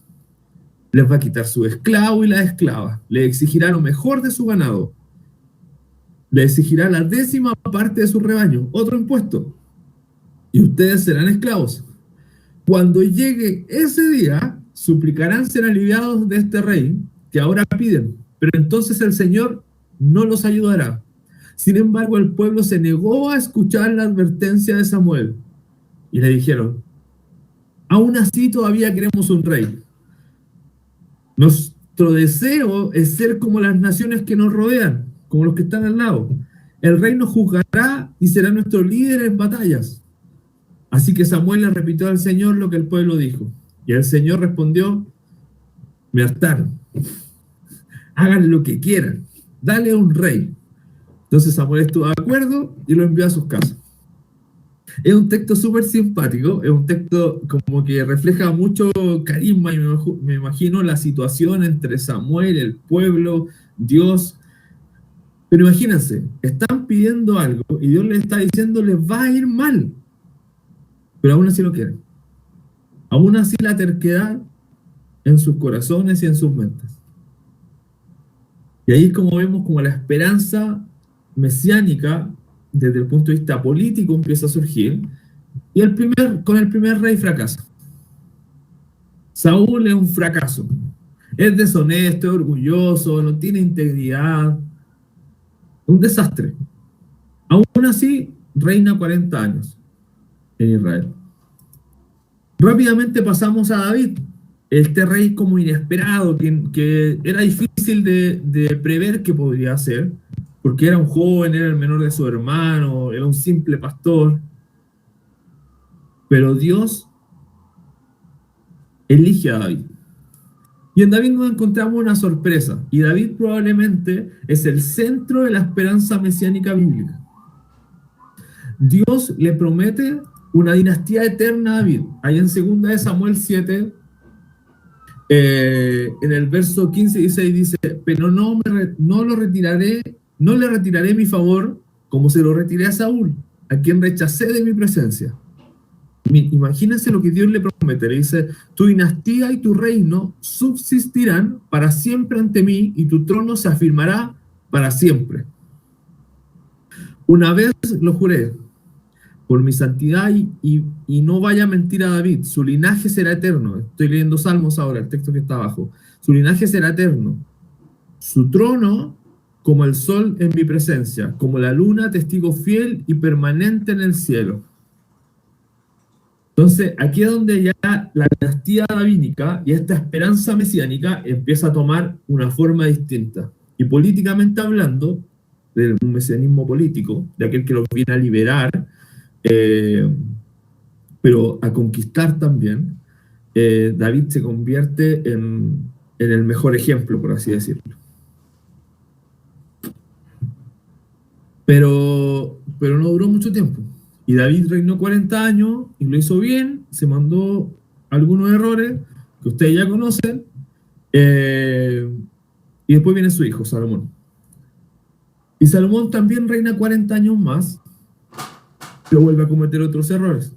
Les va a quitar su esclavo y la esclava. Le exigirá lo mejor de su ganado. Le exigirá la 10ª parte de su rebaño, otro impuesto. Y ustedes serán esclavos. Cuando llegue ese día, suplicarán ser aliviados de este rey que ahora piden, pero entonces el Señor no los ayudará. Sin embargo, el pueblo se negó a escuchar la advertencia de Samuel y le dijeron, aún así todavía queremos un rey. nuestro deseo es ser como las naciones que nos rodean, como los que están al lado. El rey nos juzgará y será nuestro líder en batallas. Así que Samuel le repitió al Señor lo que el pueblo dijo. Y el Señor respondió: me hartaron. Hagan lo que quieran. Dale un rey. Entonces Samuel estuvo de acuerdo y lo envió a sus casas. Es un texto súper simpático, es un texto como que refleja mucho carisma y me imagino la situación entre Samuel, el pueblo, Dios. Pero imagínense, están pidiendo algo y Dios les está diciendo les va a ir mal. Pero aún así lo quieren. Aún así la terquedad en sus corazones y en sus mentes. Y ahí es como vemos como la esperanza mesiánica desde el punto de vista político empieza a surgir y con el primer rey fracasa. Saúl es un fracaso. Es deshonesto, es orgulloso, no tiene integridad. Un desastre. Aún así, reina 40 años en Israel. Rápidamente pasamos a David, este rey como inesperado, que era difícil de prever qué podría ser, porque era un joven, era el menor de su hermano, era un simple pastor. Pero Dios elige a David. Y en David nos encontramos una sorpresa, y David probablemente es el centro de la esperanza mesiánica bíblica. Dios le promete una dinastía eterna a David. Ahí en 2 de Samuel 7, en el verso 15 y 16 dice: pero no le retiraré mi favor como se lo retiré a Saúl, a quien rechacé de mi presencia. Imagínense lo que Dios le promete. Le dice: tu dinastía y tu reino subsistirán para siempre ante mí, y tu trono se afirmará para siempre. Una vez lo juré por mi santidad y no vaya a mentir a David, su linaje será eterno. Estoy leyendo Salmos ahora, el texto que está abajo. Su linaje será eterno. Su trono como el sol en mi presencia, como la luna, testigo fiel y permanente en el cielo. Entonces, aquí es donde ya la dinastía davídica y esta esperanza mesiánica empieza a tomar una forma distinta. Y políticamente hablando, de un mesianismo político, de aquel que los viene a liberar, pero a conquistar también, David se convierte en el mejor ejemplo, por así decirlo. Pero no duró mucho tiempo. Y David reinó 40 años y lo hizo bien, se mandó algunos errores que ustedes ya conocen, y después viene su hijo, Salomón. Y Salomón también reina 40 años más, pero vuelve a cometer otros errores.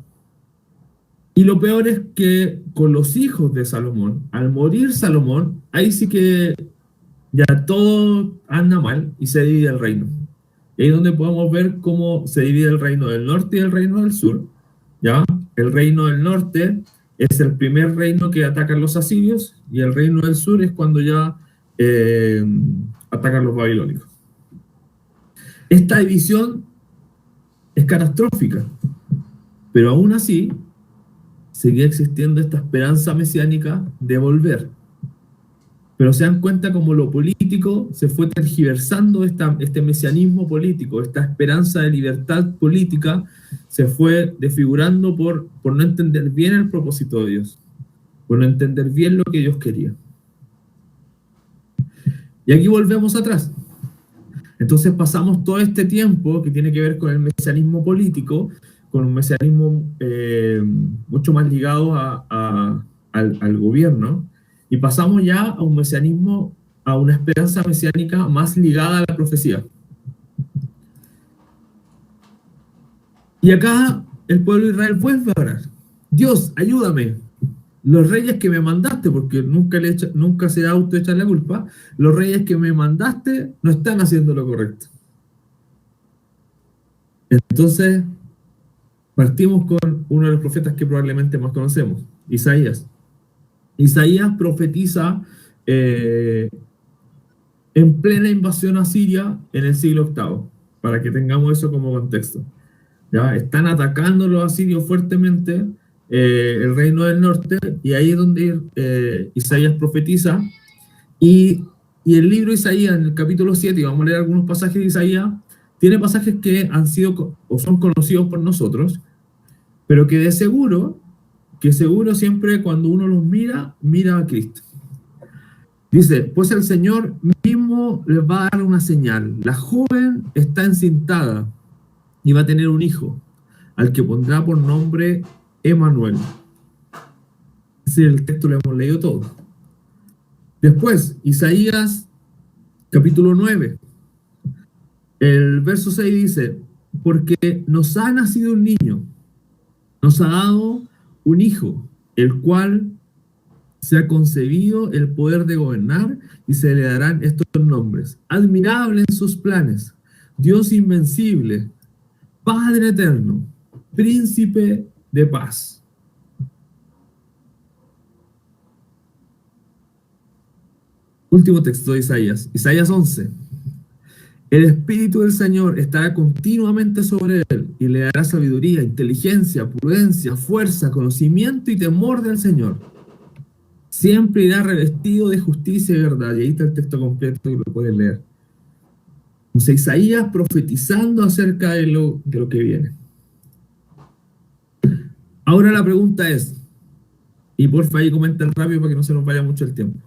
Y lo peor es que con los hijos de Salomón, al morir Salomón, ahí sí que ya todo anda mal y se divide el reino. Y ahí es donde podemos ver cómo se divide el reino del norte y el reino del sur. ¿Ya? El reino del norte es el primer reino que atacan los asirios, y el reino del sur es cuando ya atacan los babilónicos. Esta división es catastrófica, pero aún así seguía existiendo esta esperanza mesiánica de volver. Pero se dan cuenta como lo político se fue tergiversando, este mesianismo político, esta esperanza de libertad política se fue desfigurando por no entender bien el propósito de Dios, por no entender bien lo que Dios quería. Y aquí volvemos atrás. Entonces pasamos todo este tiempo que tiene que ver con el mesianismo político, con un mesianismo mucho más ligado al gobierno, y pasamos ya a un mesianismo, a una esperanza mesiánica más ligada a la profecía. Y acá el pueblo de Israel vuelve a orar: Dios, ayúdame. Los reyes que me mandaste, porque nunca se da autoechar la culpa, los reyes que me mandaste no están haciendo lo correcto. Entonces, partimos con uno de los profetas que probablemente más conocemos, Isaías. Isaías profetiza en plena invasión a Siria en el siglo VIII, para que tengamos eso como contexto. ¿Ya? Están atacando los asirios fuertemente el reino del norte, y ahí es donde Isaías profetiza Y, y el libro de Isaías, en el capítulo 7, y vamos a leer algunos pasajes de Isaías, tiene pasajes que han sido o son conocidos por nosotros, pero que seguro siempre cuando uno los mira, mira a Cristo. Dice, pues el Señor mismo les va a dar una señal. La joven está encintada y va a tener un hijo, al que pondrá por nombre Emmanuel. Ese es el texto, lo hemos leído todo. Después, Isaías capítulo 9, el verso 6 dice, porque nos ha nacido un niño, nos ha dado un hijo, el cual se ha concebido el poder de gobernar y se le darán estos nombres. Admirable en sus planes, Dios invencible, Padre eterno, Príncipe de paz. Último texto de Isaías, Isaías 11. El Espíritu del Señor estará continuamente sobre él y le dará sabiduría, inteligencia, prudencia, fuerza, conocimiento y temor del Señor. Siempre irá revestido de justicia y verdad. Y ahí está el texto completo que lo pueden leer. Entonces, Isaías profetizando acerca de lo que viene. Ahora la pregunta es, y porfa ahí comenten rápido para que no se nos vaya mucho el tiempo.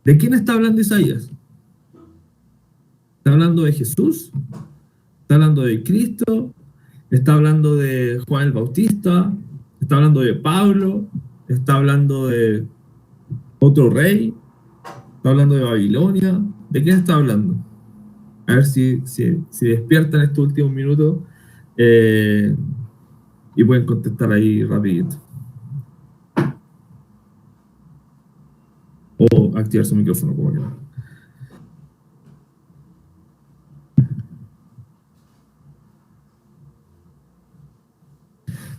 ¿De quién está hablando Isaías? ¿Está hablando de Jesús? ¿Está hablando de Cristo? ¿Está hablando de Juan el Bautista? ¿Está hablando de Pablo? ¿Está hablando de otro rey? ¿Está hablando de Babilonia? ¿De quién está hablando? A ver si despiertan estos últimos minutos y pueden contestar ahí rapidito. O activar su micrófono, como quieran.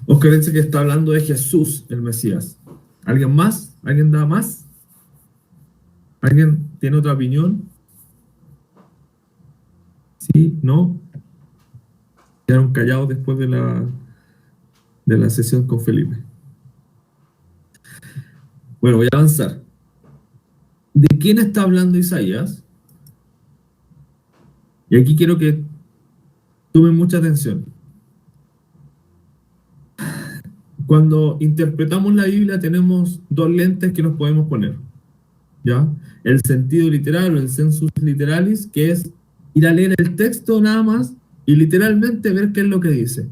Oscar dice que está hablando de Jesús, el Mesías. ¿Alguien más? ¿Alguien da más? ¿Alguien tiene otra opinión? ¿Sí? ¿No? Quedaron callados después de la sesión con Felipe. Bueno, voy a avanzar. ¿De quién está hablando Isaías? Y aquí quiero que tomen mucha atención. Cuando interpretamos la Biblia tenemos dos lentes que nos podemos poner, ¿ya? El sentido literal o el sensus literalis, que es ir a leer el texto nada más y literalmente ver qué es lo que dice.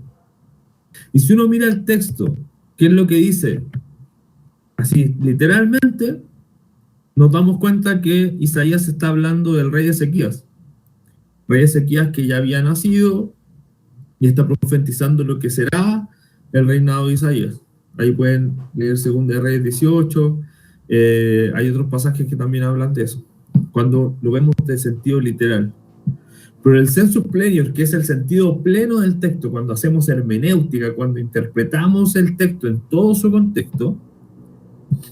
Y si uno mira el texto, qué es lo que dice, así literalmente, nos damos cuenta que Isaías está hablando del rey Ezequías. Rey Ezequías que ya había nacido y está profetizando lo que será el reinado de Isaías. Ahí pueden leer 2 de Reyes 18. Hay otros pasajes que también hablan de eso, cuando lo vemos de sentido literal. Pero el sensus plenior, que es el sentido pleno del texto, cuando hacemos hermenéutica, cuando interpretamos el texto en todo su contexto,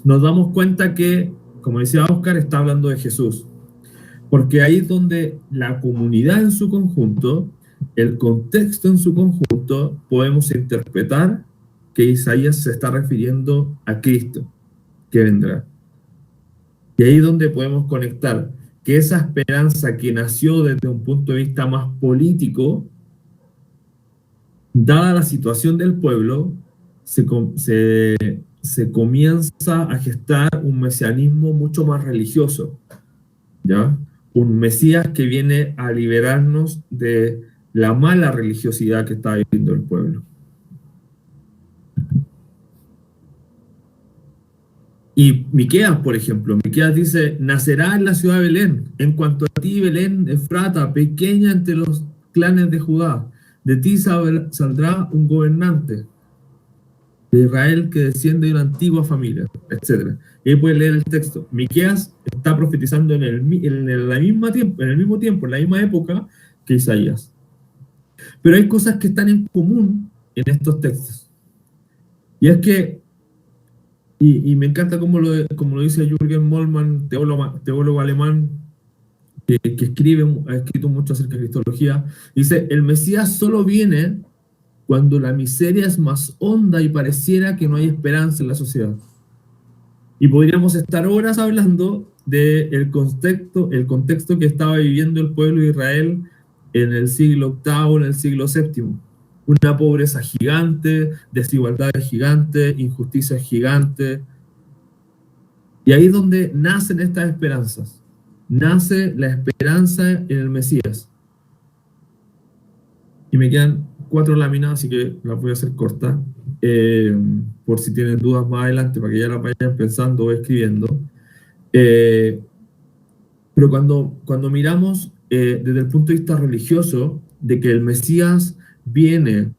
nos damos cuenta que, como decía Oscar, está hablando de Jesús. Porque ahí es donde la comunidad en su conjunto, el contexto en su conjunto, podemos interpretar que Isaías se está refiriendo a Cristo, que vendrá. Y ahí es donde podemos conectar que esa esperanza que nació desde un punto de vista más político, dada la situación del pueblo, se comienza a gestar un mesianismo mucho más religioso, ¿ya? Un Mesías que viene a liberarnos de la mala religiosidad que está viviendo el pueblo. Y Miqueas, por ejemplo, Miqueas dice, nacerá en la ciudad de Belén, en cuanto a ti, Belén, Efrata, pequeña entre los clanes de Judá, de ti saldrá un gobernante de Israel que desciende de una antigua familia, etc. Y ahí pueden leer el texto. Miqueas está profetizando en el mismo tiempo, en la misma época que Isaías. Pero hay cosas que están en común en estos textos. Y es que, y me encanta como lo dice Jürgen Moltmann, teólogo alemán, que ha escrito mucho acerca de cristología, dice, el Mesías solo viene cuando la miseria es más honda y pareciera que no hay esperanza en la sociedad. Y podríamos estar horas hablando del el contexto que estaba viviendo el pueblo de Israel en el siglo VIII, en el siglo VII. Una pobreza gigante, desigualdades gigantes, injusticias gigantes. Y ahí es donde nacen estas esperanzas. Nace la esperanza en el Mesías. Y me quedan 4 láminas, así que las voy a hacer cortas, por si tienen dudas más adelante, para que ya las vayan pensando o escribiendo. Pero cuando miramos desde el punto de vista religioso, de que el Mesías viene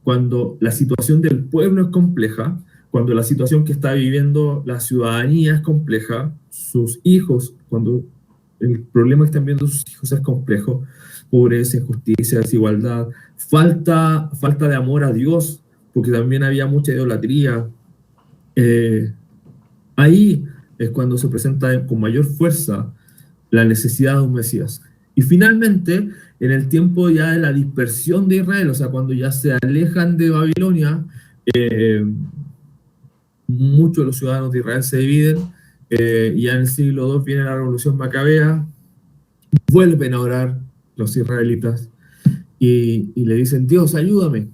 cuando la situación del pueblo es compleja, cuando la situación que está viviendo la ciudadanía es compleja, sus hijos, cuando el problema que están viendo sus hijos es complejo, pobreza, injusticia, desigualdad, falta de amor a Dios, porque también había mucha idolatría. Ahí es cuando se presenta con mayor fuerza la necesidad de un Mesías. Y finalmente, en el tiempo ya de la dispersión de Israel, o sea, cuando ya se alejan de Babilonia, muchos de los ciudadanos de Israel se dividen, y ya en el siglo II viene la revolución macabea, vuelven a orar los israelitas y le dicen: Dios, ayúdame.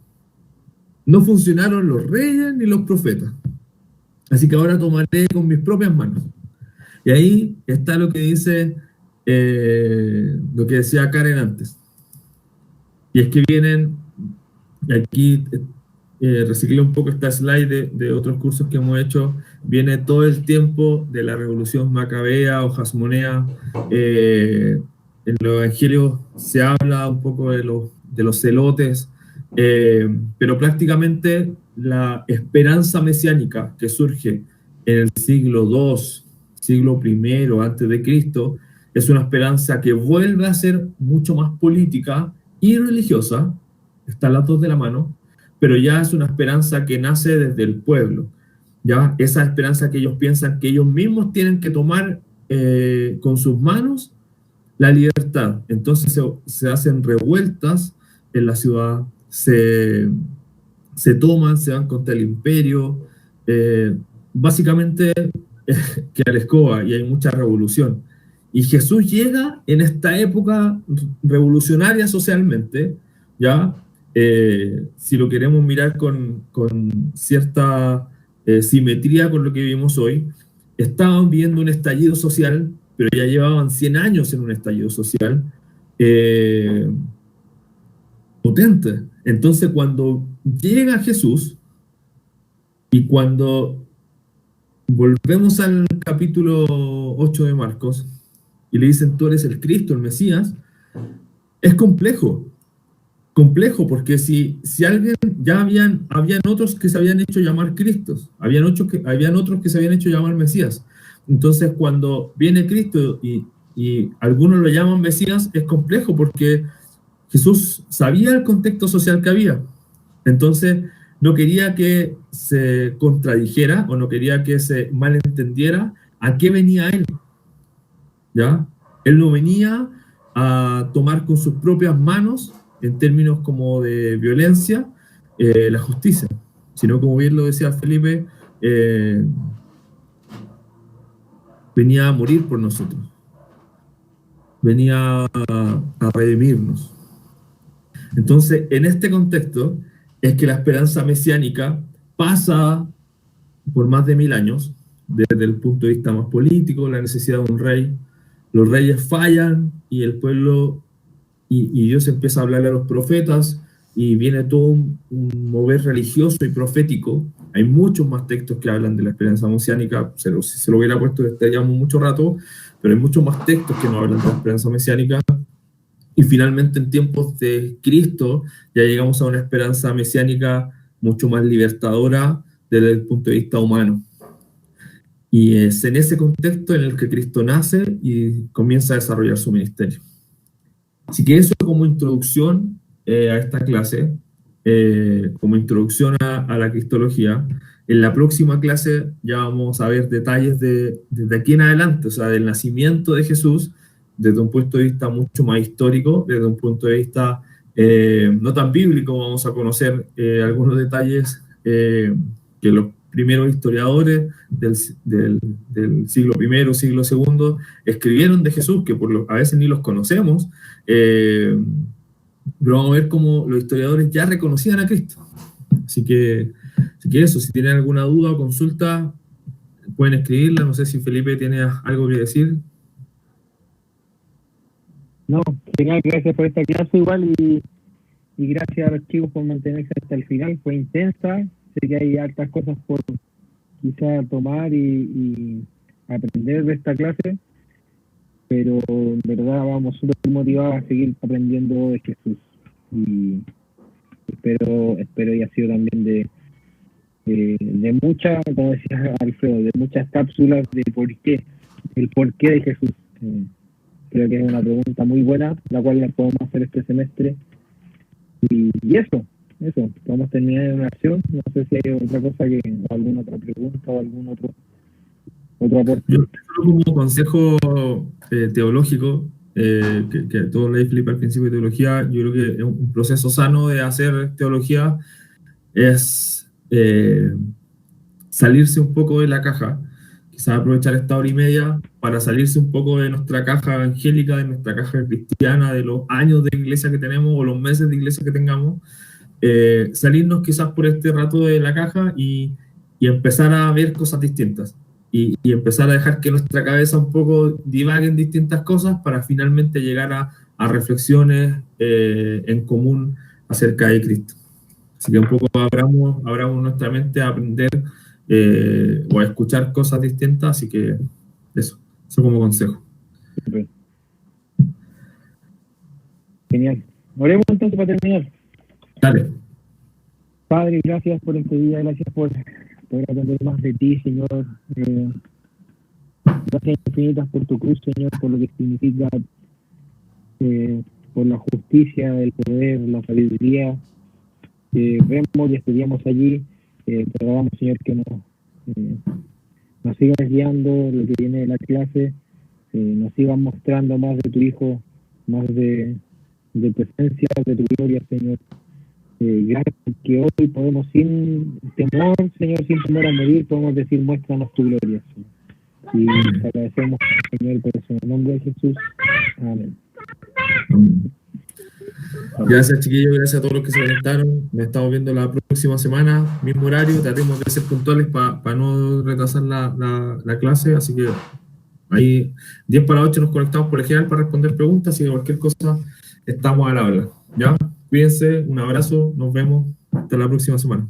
No funcionaron los reyes ni los profetas, así que ahora tomaré con mis propias manos. Y ahí está lo que dice, lo que decía Karen antes. Y es que vienen, aquí reciclé un poco esta slide de otros cursos que hemos hecho, viene todo el tiempo de la revolución macabea o jasmonea. En los evangelios se habla un poco de los celotes, pero prácticamente la esperanza mesiánica que surge en el siglo II, siglo I antes de Cristo, es una esperanza que vuelve a ser mucho más política y religiosa, están las dos de la mano, pero ya es una esperanza que nace desde el pueblo, ya esa esperanza que ellos piensan que ellos mismos tienen que tomar con sus manos la libertad. Entonces se hacen revueltas en la ciudad, se toman, se van contra el imperio, básicamente que a la escoba, y hay mucha revolución. Y Jesús llega en esta época revolucionaria socialmente, ¿ya? Si lo queremos mirar con cierta simetría con lo que vivimos hoy, estaban viendo un estallido social, pero ya llevaban 100 años en un estallido social potente. Entonces, cuando llega Jesús y cuando volvemos al capítulo 8 de Marcos y le dicen: tú eres el Cristo, el Mesías, es complejo porque si alguien, ya habían otros que se habían hecho llamar Cristos, habían otros que se habían hecho llamar Mesías. Entonces, cuando viene Cristo y algunos lo llaman Mesías, es complejo porque Jesús sabía el contexto social que había. Entonces, no quería que se contradijera o no quería que se malentendiera a qué venía él. ¿Ya? Él no venía a tomar con sus propias manos, en términos como de violencia, la justicia, sino, como bien lo decía Felipe, venía a morir por nosotros, venía a redimirnos. Entonces, en este contexto es que la esperanza mesiánica pasa por más de 1000 años, desde el punto de vista más político, la necesidad de un rey. Los reyes fallan y el pueblo y Dios empieza a hablarle a los profetas y viene todo un mover religioso y profético. Hay muchos más textos que hablan de la esperanza mesiánica. Si se lo hubiera puesto estaríamos mucho rato, pero hay muchos más textos que no hablan de la esperanza mesiánica. Y finalmente, en tiempos de Cristo, ya llegamos a una esperanza mesiánica mucho más libertadora desde el punto de vista humano. Y es en ese contexto en el que Cristo nace y comienza a desarrollar su ministerio. Así que eso como introducción a esta clase, como introducción a la cristología. En la próxima clase ya vamos a ver detalles desde aquí en adelante, o sea, del nacimiento de Jesús, desde un punto de vista mucho más histórico, desde un punto de vista no tan bíblico. Vamos a conocer algunos detalles que primeros historiadores del siglo I, siglo II, escribieron de Jesús, que a veces ni los conocemos, pero vamos a ver cómo los historiadores ya reconocían a Cristo. Así que eso, si tienen alguna duda o consulta, pueden escribirla. No sé si Felipe tiene algo que decir. No, genial, gracias por esta clase igual y gracias a los chicos por mantenerse hasta el final. Fue intensa, sé que hay hartas cosas por quizá tomar y aprender de esta clase, pero en verdad vamos súper motivados a seguir aprendiendo de Jesús. Y espero haya sido también de muchas, como decía Alfredo, de muchas cápsulas de el porqué de Jesús. Creo que es una pregunta muy buena, la cual la podemos hacer este semestre. Y eso, vamos a terminar en una acción. No sé si hay otra cosa o alguna otra pregunta o algún otro aporte. Yo como consejo teológico, que todo leí Felipe al principio de teología, yo creo que es un proceso sano de hacer teología es salirse un poco de la caja, quizás aprovechar esta hora y media para salirse un poco de nuestra caja evangélica, de nuestra caja cristiana, de los años de iglesia que tenemos o los meses de iglesia que tengamos, salirnos quizás por este rato de la caja y empezar a ver cosas distintas y empezar a dejar que nuestra cabeza un poco divague en distintas cosas para finalmente llegar a reflexiones en común acerca de Cristo. Así que un poco abramos nuestra mente a aprender o a escuchar cosas distintas, así que eso como consejo. Genial. Oremos entonces para terminar. Dale. Padre, gracias por este día, gracias por aprender más de ti, Señor. Gracias infinitas por tu cruz, Señor, por lo que significa, por la justicia, el poder, la sabiduría. Vemos y estudiamos allí. Te rogamos, Señor, que nos sigas guiando lo que viene de la clase, nos sigas mostrando más de tu Hijo, más de tu esencia, de tu gloria, Señor. Gracias que hoy podemos sin temor, Señor, sin temor a morir, podemos decir, muéstranos tu gloria, Señor. Y te agradecemos, Señor, por eso, en el nombre de Jesús. Amén. Gracias, chiquillos, gracias a todos los que se conectaron. Nos estamos viendo la próxima semana, mismo horario. Tratemos de ser puntuales para no retrasar la clase. Así que ahí 10 para 8 nos conectamos por el general para responder preguntas y de cualquier cosa estamos al habla. ¿Ya? Cuídense, un abrazo, nos vemos hasta la próxima semana.